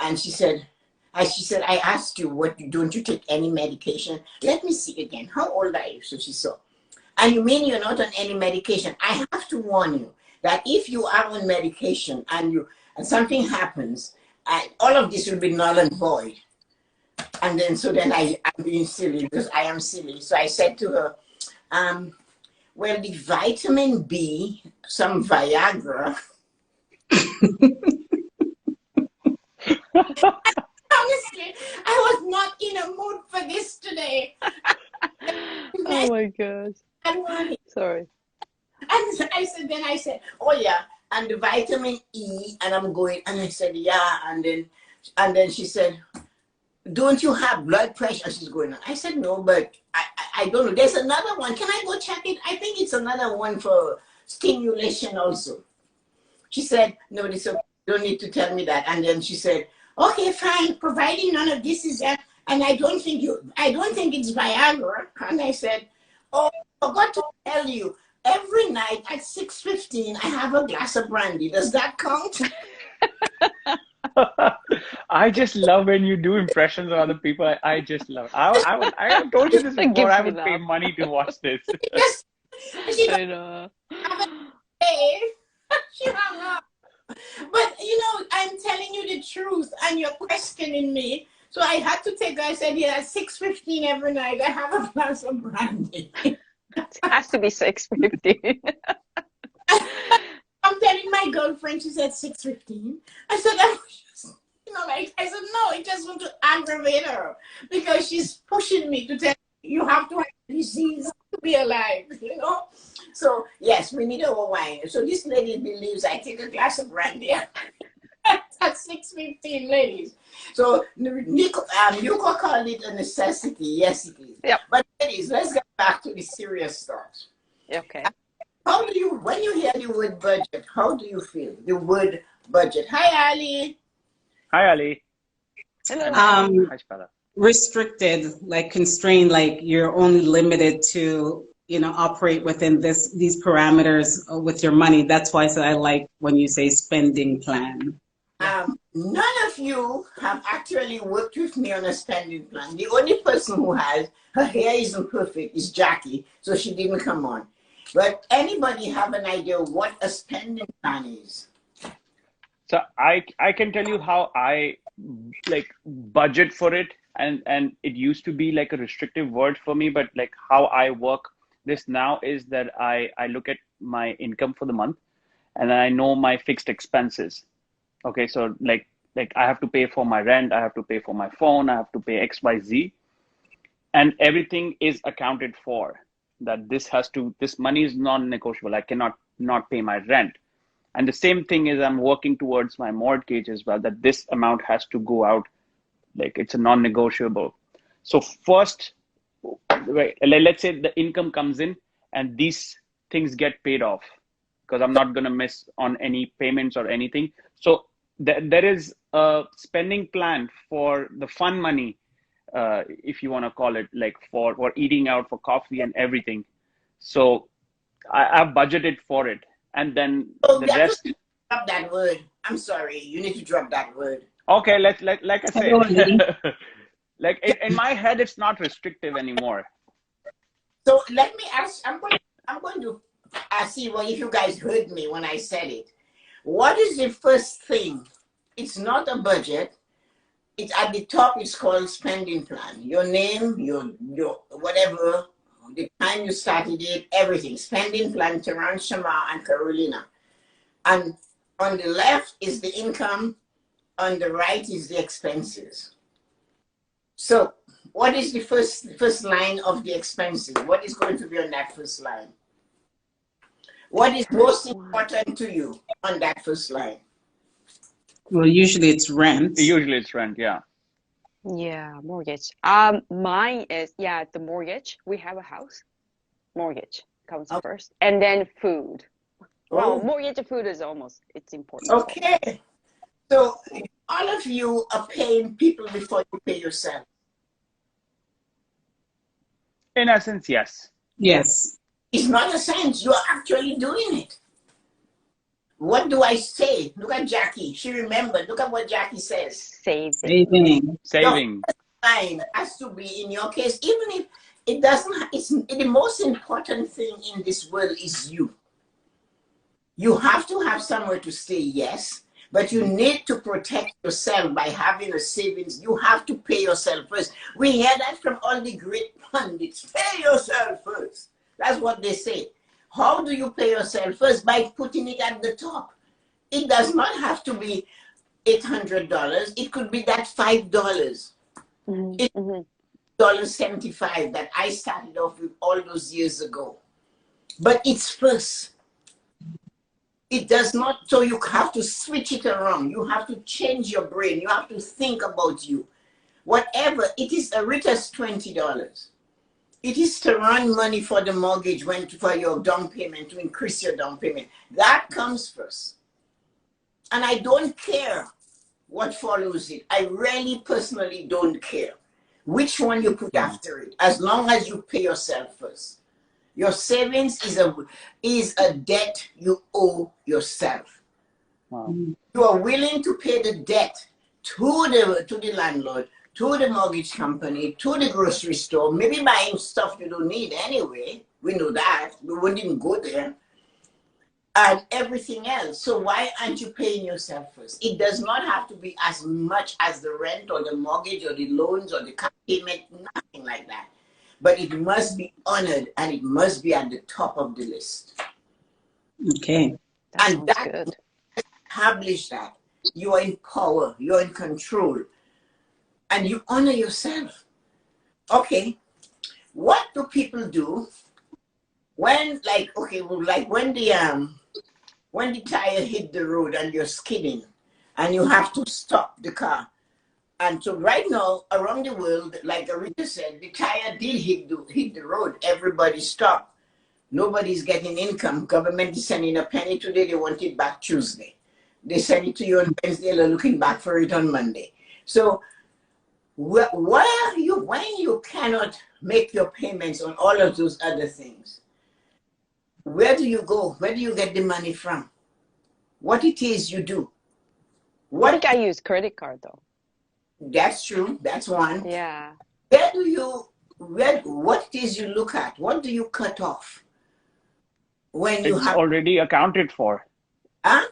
And she said, I asked you, don't you take any medication? Let me see again. How old are you? So she saw. And you mean you're not on any medication? I have to warn you that if you are on medication and something happens, all of this will be null and void. And then I'm being silly because I am silly. So I said to her, well, the vitamin B, some Viagra. Honestly, I was not in a mood for this today. Oh my gosh. I want it. Sorry. And I said, oh yeah, and the vitamin E, and I'm going, and I said, yeah, and then she said, don't you have blood pressure? She's going on. I said, no, but I don't know. There's another one. Can I go check it? I think it's another one for stimulation also. She said, no, this okay. You don't need to tell me that. And then she said, okay, fine, providing none of this is that, and I don't think it's Viagra. And I said, oh, I forgot to tell you, every night at 6:15, I have a glass of brandy. Does that count? I just love when you do impressions of other people. I just love it. I have told you this It before. gives I me would pay laugh. money to watch this. Yes. She I know. Hey, she hung up. But I'm telling you the truth, and you're questioning me. So I had to take her. I said, yeah, at 6:15 every night, I have a glass of brandy. It has to be 6:50. I'm telling my girlfriend, she said 6:15. I said, I was just, I said, no, I just want to aggravate her because she's pushing me to tell you have to have a disease to be alive. So, yes, we need our wine. So this lady believes I take a glass of brandy at 6:15, ladies. So, Yuko called it a necessity. Yes, it is. Yep. But ladies, let's get back to the serious stuff. Okay. When you hear the word budget, how do you feel? The word budget. Hi, Ali. Hi, Ali. Hello. Hi, Shpada. Restricted, like constrained, like you're only limited to, operate within these parameters with your money. That's why I like when you say spending plan. None of you have actually worked with me on a spending plan. The only person who has, her hair isn't perfect, is Jackie, so she didn't come on. But anybody have an idea what a spending plan is? So I can tell you how I like budget for it, and it used to be like a restrictive word for me, but like how I work this now is that I look at my income for the month, and then I know my fixed expenses. Okay, so like I have to pay for my rent, I have to pay for my phone, I have to pay XYZ, and everything is accounted for. That this money is non-negotiable. I cannot not pay my rent. And the same thing is I'm working towards my mortgage as well, that this amount has to go out, like it's a non-negotiable. So first, right, let's say the income comes in and these things get paid off because I'm not going to miss on any payments or anything. So there is a spending plan for the fun money, if you want to call it, like for eating out, for coffee and everything. So I've budgeted for it. And then Oh, the you have to rest. drop that word. I'm sorry. You need to drop that word. Okay, like I Hello, Ali. said, like in my head, it's not restrictive anymore. So let me ask. I'm going to see if you guys heard me when I said it. What is the first thing? It's not a budget. It's at the top. It's called spending plan. Your name, your whatever, the time you started it, everything, spending plan, Tehran, Shema, and Carolina. And on the left is the income, on the right is the expenses. So what is the first line of the expenses? What is going to be on that first line? What is most important to you on that first line? Well, usually it's rent. Usually it's rent, yeah. Yeah, mortgage. Mine is, yeah, the mortgage. We have a house. Mortgage comes Okay. first, and then food. Well, Oh, mortgage and food is almost, it's important as well. okay. So all of you are paying people before you pay yourself. In essence, yes. Yes. It's not a science. You're actually doing it. What do I say? Look at Jackie. She remembered. Look at what Jackie says. Saving. Saving. Saving. Line has to be, in your case, even if it doesn't, it's the most important thing in this world is you. You have to have somewhere to stay, yes, but you need to protect yourself by having a savings. You have to pay yourself first. We hear that from all the great pundits. Pay yourself first. That's what they say. How do you pay yourself first? By putting it at the top. It does not have to be $800. It could be that $5. It's $75 that I started off with all those years ago. But it's first. It does not, so you have to switch it around. You have to change your brain. You have to think about you. Whatever, it is a Rita's $20. It is to run money for the mortgage, for your down payment, to increase your down payment. That comes first. And I don't care what follows it. I really personally don't care which one you put after it, as long as you pay yourself first. Your savings is a debt you owe yourself. Wow. You are willing to pay the debt to the landlord, to the mortgage company, to the grocery store, maybe buying stuff you don't need anyway. We know that. We wouldn't even go there. And everything else. So why aren't you paying yourself first? It does not have to be as much as the rent or the mortgage or the loans or the car payment, nothing like that. But it must be honored and it must be at the top of the list. Okay. That And sounds that, good. establish that. You are in power, you're in control, and you honor yourself. Okay, what do people do when, like, okay, well, like when the tire hit the road and you're skidding and you have to stop the car? And so right now, around the world, like Arita said, the tire did hit the road. Everybody stopped. Nobody's getting income. Government is sending a penny today. They want it back Tuesday. They send it to you on Wednesday. They're looking back for it on Monday. So when you cannot make your payments on all of those other things, where do you go? Where do you get the money from? What it is you do? I think I use credit card though. That's true. That's one. Yeah. What it is you look at? What do you cut off when you It's have? already accounted for. Huh?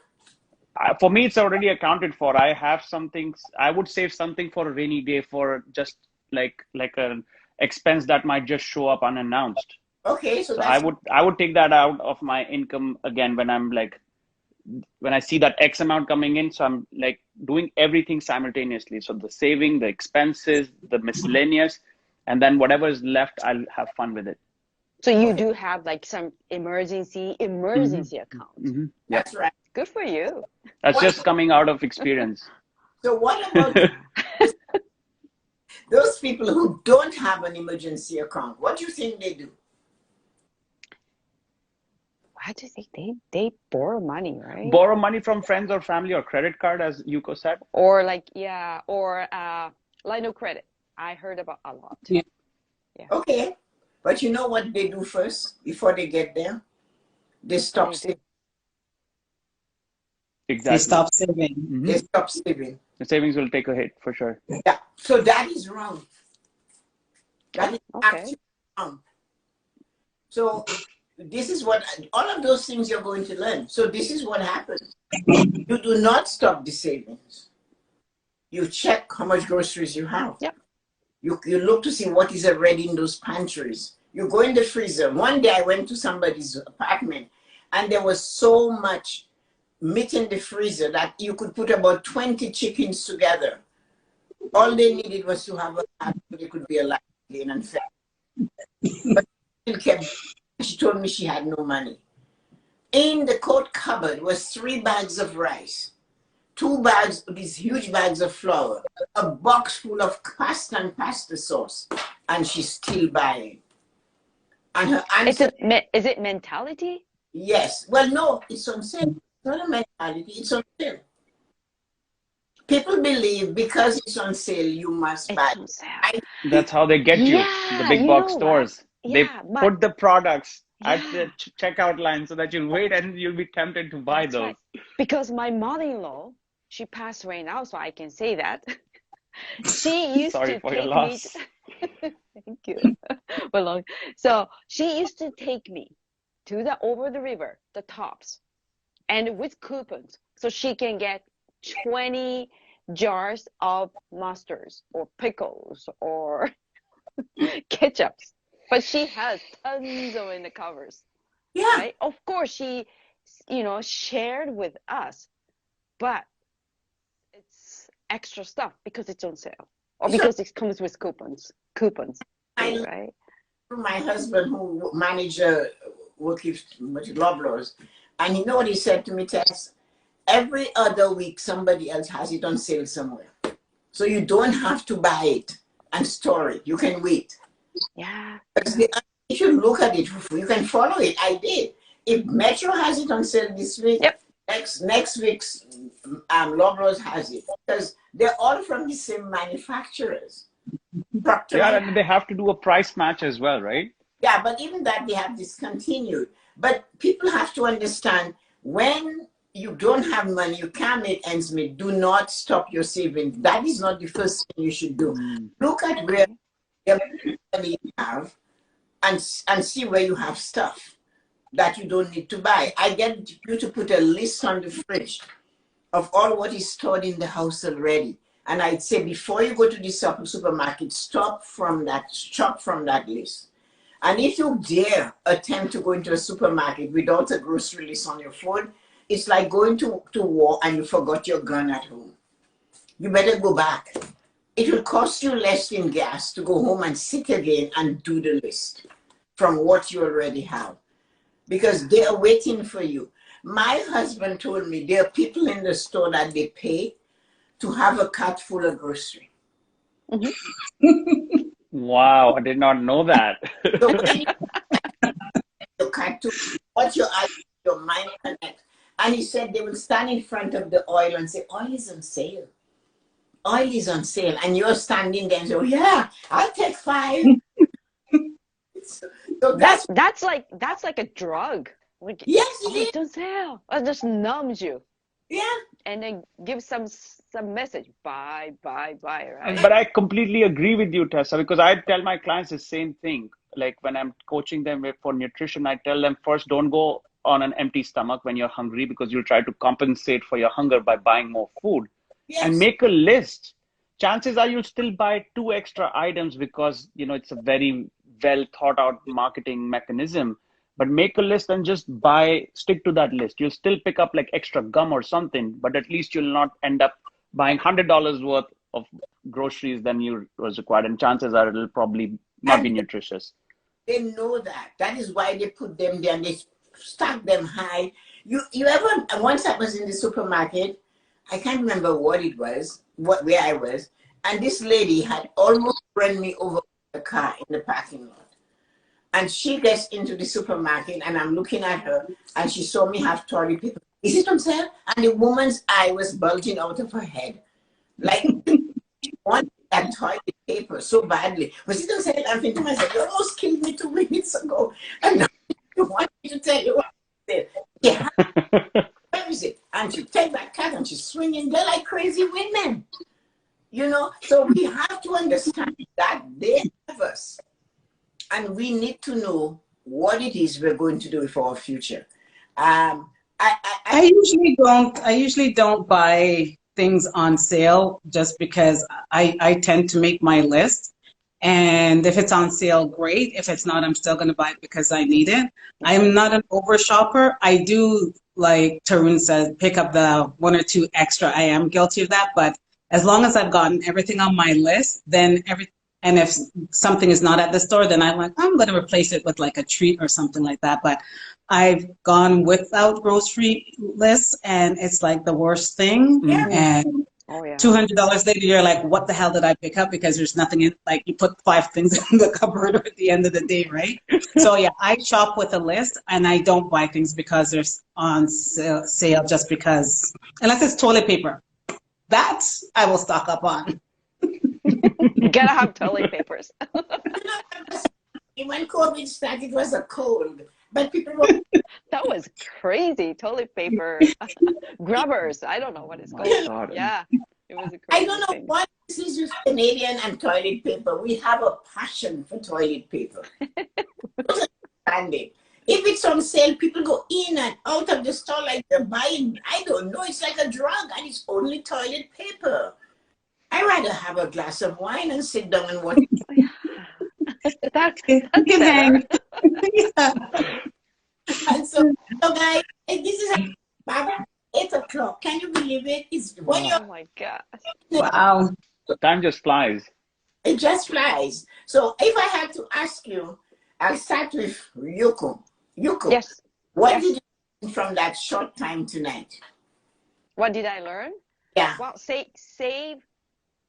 For me, it's already accounted for. I have some things. I would save something for a rainy day, for just like an expense that might just show up unannounced. Okay, so So that's I would take that out of my income again when I see that X amount coming in. So I'm like doing everything simultaneously. So the saving, the expenses, the miscellaneous, and then whatever is left, I'll have fun with it. So you do have like some emergency account. Yeah, that's right. Good for you. that's just coming out of experience. So what about those people who don't have an emergency account? What do you think they do? Why do you think they borrow money, right? Borrow money from friends or family or credit card, as Yuko said. Or like, yeah, or line of credit. I heard about a lot. Yeah. Yeah. Okay, but you know what they do first before they get there? They stop saving. Exactly. They stop saving. They stop saving. The savings will take a hit for sure. Yeah. So that is wrong. That is actually wrong. So this is what all of those things you're going to learn. So this is what happens. You do not stop the savings. You check how much groceries you have. Yep. You look to see what is already in those pantries. You go in the freezer. One day I went to somebody's apartment and there was so much meat in the freezer that you could put about 20 chickens together. All they needed was to have a cat so they could be alive again and fed. But she told me she had no money. In the coat cupboard was 3 bags of rice, 2 bags, these huge bags of flour, a box full of pasta and pasta sauce, and she's still buying. And her answer is it mentality? Yes. Well, no, it's on sale. It's not a mentality, it's on sale. People believe because it's on sale, you must buy. That's how they get you, the big box stores. They put the products at the checkout line so that you'll wait and you'll be tempted to buy those. Right. Because my mother-in-law, she passed away now, so I can say that. She used Sorry to for take your loss. me. Thank you. So she used to take me to the over the river, the tops, and with coupons, so she can get 20 jars of mustards or pickles or ketchups. But she has tons of in the covers. Yeah. Right? Of course, she, shared with us, but it's extra stuff because it's on sale or because it comes with coupons. Right? My husband, who managed working with Loblaws, and you know what he said to me, Tess? Every other week, somebody else has it on sale somewhere. So you don't have to buy it and store it. You can wait. Yeah. If you look at it, you can follow it. I did. If Metro has it on sale this week, next week's Loblaws has it because they're all from the same manufacturers. And they have to do a price match as well, right? Yeah, but even that they have discontinued. But people have to understand when you don't have money, you can't make ends meet. Do not stop your savings. That is not the first thing you should do. Look at where money you have and see where you have stuff that you don't need to buy. I get you to put a list on the fridge of all what is stored in the house already. And I'd say before you go to the supermarket, shop from that list. And if you dare attempt to go into a supermarket without a grocery list on your phone, it's like going to war and you forgot your gun at home. You better go back. It will cost you less in gas to go home and sit again and do the list from what you already have. Because they are waiting for you. My husband told me there are people in the store that they pay to have a cart full of grocery. Wow, I did not know that. So when you cart to what your eyes, your mind connect. And he said they will stand in front of the oil and say, oil is on sale. Oil is on sale. And you're standing there and say, oh yeah, I'll take 5. So that's like a drug. Like, yes, it's on sale. It just numbs you. Yeah. And then give some message. Buy, right? But I completely agree with you, Tessa, because I tell my clients the same thing. Like when I'm coaching them for nutrition, I tell them first, don't go on an empty stomach when you're hungry because you'll try to compensate for your hunger by buying more food. Yes. And make a list. Chances are you'll still buy 2 extra items because, it's a very well thought out marketing mechanism. But make a list and just stick to that list. You'll still pick up like extra gum or something, but at least you'll not end up buying $100 worth of groceries than was required. And chances are it'll probably not be nutritious. They know that. That is why they put them there and they stack them high. You ever, once I was in the supermarket, I can't remember what it was, where I was, and this lady had almost run me over the car in the parking lot. And she gets into the supermarket and I'm looking at her and she saw me have toilet paper. Is it on sale? And the woman's eye was bulging out of her head. Like she wanted that toilet paper so badly. Was it on sale? I'm thinking to myself, you almost killed me 2 minutes ago. And now you want me to tell you what it is. Yeah. Where is it? And she takes that cat and she's swinging. They're like crazy women. So we have to understand that they have us. And we need to know what it is we're going to do for our future. I usually don't buy things on sale just because I tend to make my list. And if it's on sale, great. If it's not, I'm still going to buy it because I need it. I'm not an over shopper. I do, like Tarun said, pick up the one or two extra. I am guilty of that. But as long as I've gotten everything on my list, then and if something is not at the store, then I'm like, I'm going to replace it with like a treat or something like that. But I've gone without grocery lists, and it's like the worst thing. And Oh yeah. $200 later, you're like, what the hell did I pick up? Because there's nothing in, like you put 5 things in the cupboard at the end of the day, right? So yeah, I shop with a list, and I don't buy things because they're on sale just because, unless it's toilet paper. That I will stock up on. You gotta have toilet papers. When COVID started, it was a cold, but people were. That was crazy. Toilet paper, grubbers. I don't know what it's My called. God. Yeah, it was a crazy I don't know thing. what this is with Canadian and toilet paper. We have a passion for toilet paper. Understand it. If it's on sale, people go in and out of the store like they're buying. I don't know. It's like a drug, and it's only toilet paper. I rather have a glass of wine and sit down and watch. That's You can better. hang. Yeah. And so guys, this is about 8 o'clock. Can you believe it? It's when Oh my God. Wow. Time just flies. it just flies. So if I had to ask you, I'll start with Yuko. Yuko, Yes. what Yes. did you learn from that short time tonight? What did I learn? Yeah. Well, save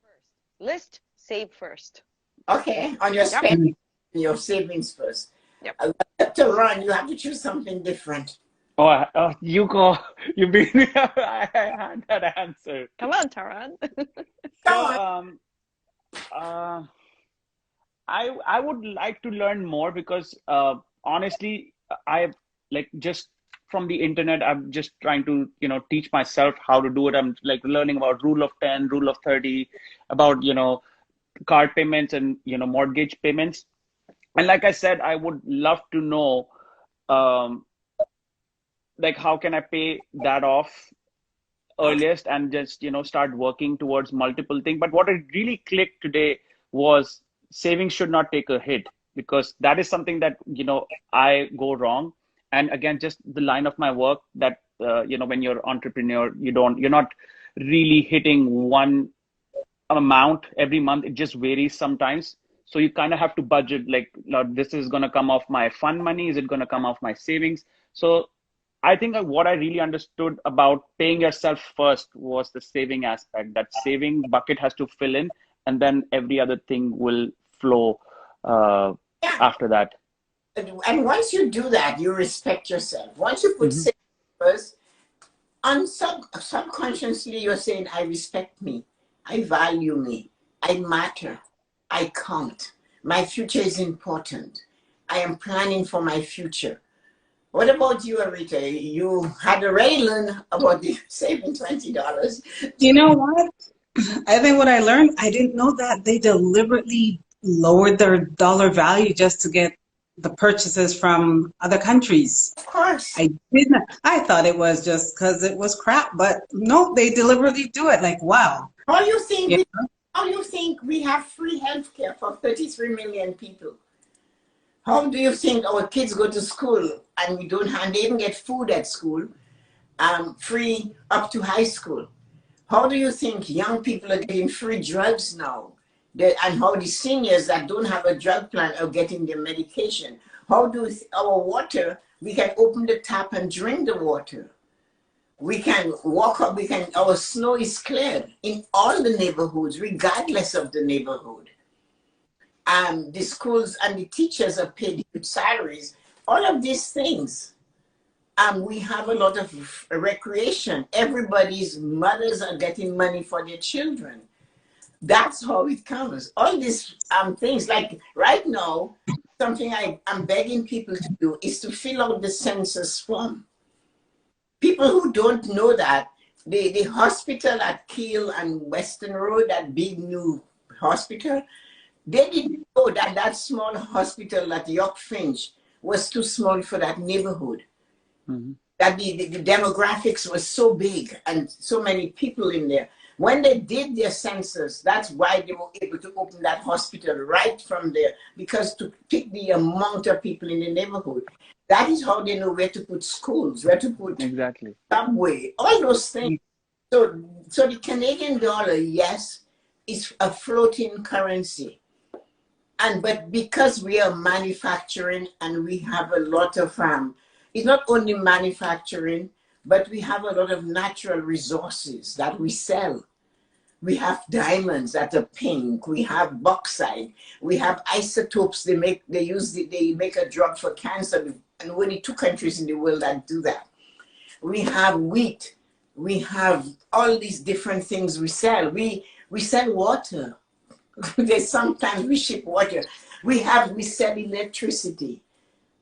first. List, save first. Okay. On your Yep. spending, your savings first. Yep. To run, you have to choose something different. You go. You beat me. I had that answer. Come on, Taran. Come So, I would like to learn more because honestly, I like just from the internet. I'm just trying to teach myself how to do it. I'm like learning about rule of 10, rule of 30, about card payments and mortgage payments. And like I said, I would love to know um, like how can I pay that off earliest and just start working towards multiple things. But what it really clicked today was savings should not take a hit, because that is something that I go wrong. And again, just the line of my work that when you're entrepreneur, you're not really hitting one amount every month. It just varies sometimes. So you kind of have to budget, like, this is going to come off my fund money, is it going to come off my savings? So I think what I really understood about paying yourself first was the saving aspect. That saving bucket has to fill in, and then every other thing will flow Yeah. after that. And once you do that, you respect yourself. Once you put Mhm. savings first, subconsciously you're saying, I respect me, I value me, I matter, I count. My future is important. I am planning for my future. What about you, Arita? You had already learned about the saving $20. You know what? I think what I learned, I didn't know that they deliberately lowered their dollar value just to get the purchases from other countries. Of course. I didn't. I thought it was just because it was crap, but no, they deliberately do it. Like, wow. How you think Yeah. how you think we have free healthcare for 33 million people? How do you think our kids go to school and we don't and they even get food at school, free up to high school? How do you think young people are getting free drugs now? And how the seniors that don't have a drug plan are getting their medication? How do our water, we can open the tap and drink the water. We can walk up, our snow is cleared in all the neighborhoods, regardless of the neighborhood. The schools and the teachers are paid good salaries. All of these things. We have a lot of recreation. Everybody's mothers are getting money for their children. That's how it comes. All these things, like right now, something I'm begging people to do is to fill out the census form. People who don't know that, the hospital at Kiel and Western Road, that big new hospital, they didn't know that that small hospital at York Finch was too small for that neighborhood. Mhm. That the demographics was so big and so many people in there. When they did their census, that's why they were able to open that hospital right from there, because to pick the amount of people in the neighborhood, that is how they know where to put schools, where to put Exactly. subway, all those things. So the Canadian dollar, yes, is a floating currency. But because we are manufacturing and we have a lot of it's not only manufacturing, but we have a lot of natural resources that we sell. We have diamonds that are pink. We have bauxite. We have isotopes. They make a drug for cancer, and we're only 2 countries in the world that do that. We have wheat. We have all these different things we sell. We sell water. Sometimes we ship water. We sell electricity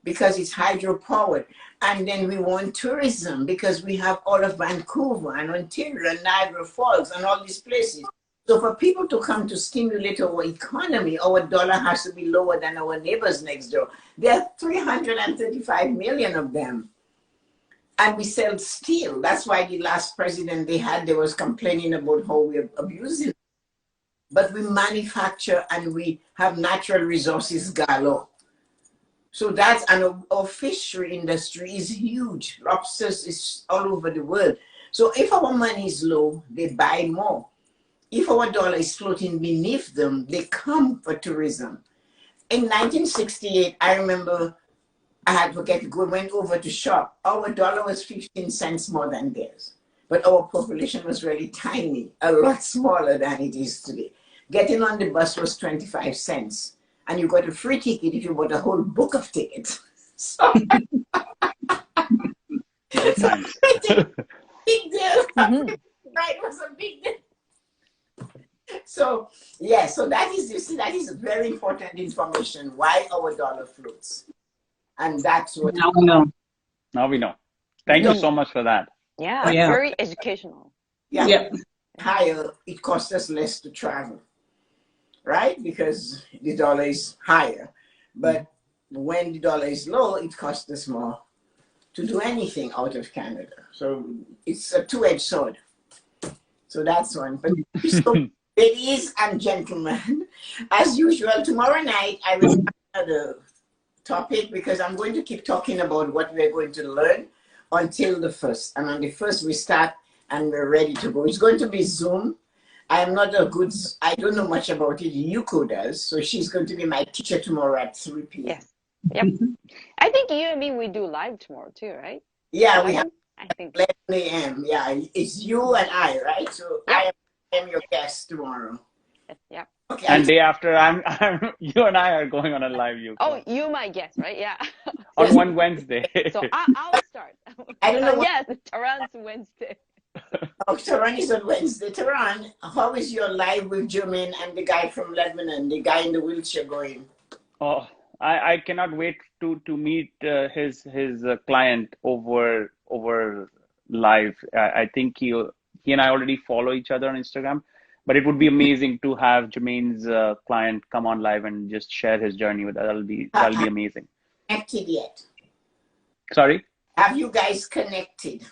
because it's hydropowered. And then we want tourism because we have all of Vancouver and Ontario and Niagara Falls and all these places. So for people to come to stimulate our economy, our dollar has to be lower than our neighbors next door. There are 335 million of them. And we sell steel. That's why the last president they was complaining about how we're abusing it. But we manufacture and we have natural resources galore. So our fishery industry is huge. Lobsters is all over the world. So if our money is low, they buy more. If our dollar is floating beneath them, they come for tourism. In 1968, I remember went over to shop. Our dollar was 15 cents more than theirs. But our population was really tiny, a lot smaller than it is today. Getting on the bus was 25 cents. And you got a free ticket if you bought a whole book of tickets. So, Good times. big deal. Mhm. Right, it was a big deal. So, yeah, so that is very important information, why our dollar floats. And that's what Now we know. Now we know. Thank you so much for that. Yeah, Yeah. very educational. Yeah. higher, it costs us less to travel, right? Because the dollar is higher. But when the dollar is low, it costs us more to do anything out of Canada. So it's a two-edged sword. So that's one. But so, ladies and gentlemen, as usual, tomorrow night I will have another topic because I'm going to keep talking about what we're going to learn until the 1st. And on the 1st we start and we're ready to go. It's going to be Zoom. I don't know much about it. Yuko does. So she's going to be my teacher tomorrow at 3 p.m. Yes. Yep. I think you and me, we do live tomorrow too, right? Yeah, we have I think. 11 a.m. Yeah, it's you and I, right? So Yep. I am your guest tomorrow. Yeah. Okay. And day after, you and I are going on a live Yuko. Oh, you my guest, right? Yeah. On one Wednesday. So I'll start. I don't know. Yes, Taran's Wednesday. Oh, Taran is on Wednesday. Taran, how is your live with Jermaine and the guy from Lebanon, the guy in the wheelchair going? Oh, I cannot wait to meet his client over live. I think he and I already follow each other on Instagram, but it would be amazing to have Jermaine's client come on live and just share his journey with us. That'll be amazing. Connected yet? Sorry? Have you guys connected?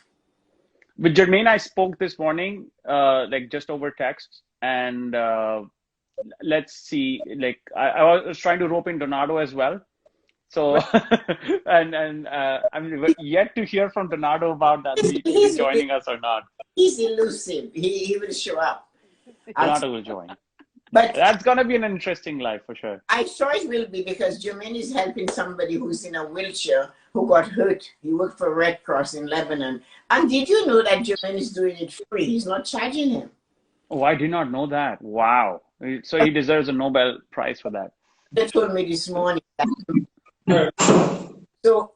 With Jermaine, I spoke this morning, like just over text, and let's see. Like I was trying to rope in Donato as well. So and I'm yet to hear from Donato about that meeting joining us or not. He's elusive. He will show up. Donato will join. But that's gonna be an interesting live for sure. I'm sure it will be because Jermaine is helping somebody who's in a wheelchair who got hurt. He worked for Red Cross in Lebanon. And did you know that Jermaine is doing it free? He's not charging him. Oh, I did not know that. Wow. So he deserves a Nobel Prize for that. They told me this morning. So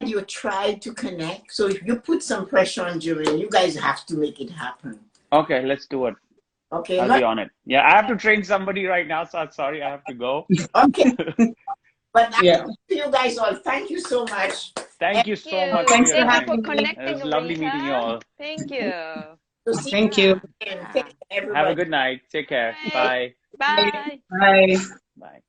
you try to connect. So if you put some pressure on Jermaine, you guys have to make it happen. Okay, let's do it. Okay. I'll be on it. Yeah, I have to train somebody right now, so I'm sorry I have to go. Okay. But Yeah. to you guys all, thank you so much. Thank you so much. Thanks for for your having time. me. connecting. It was lovely meeting you all. Thank you. So see Thank you. again. Thank you, everybody. Have a good night. Take care. Bye. Bye. Bye. Bye.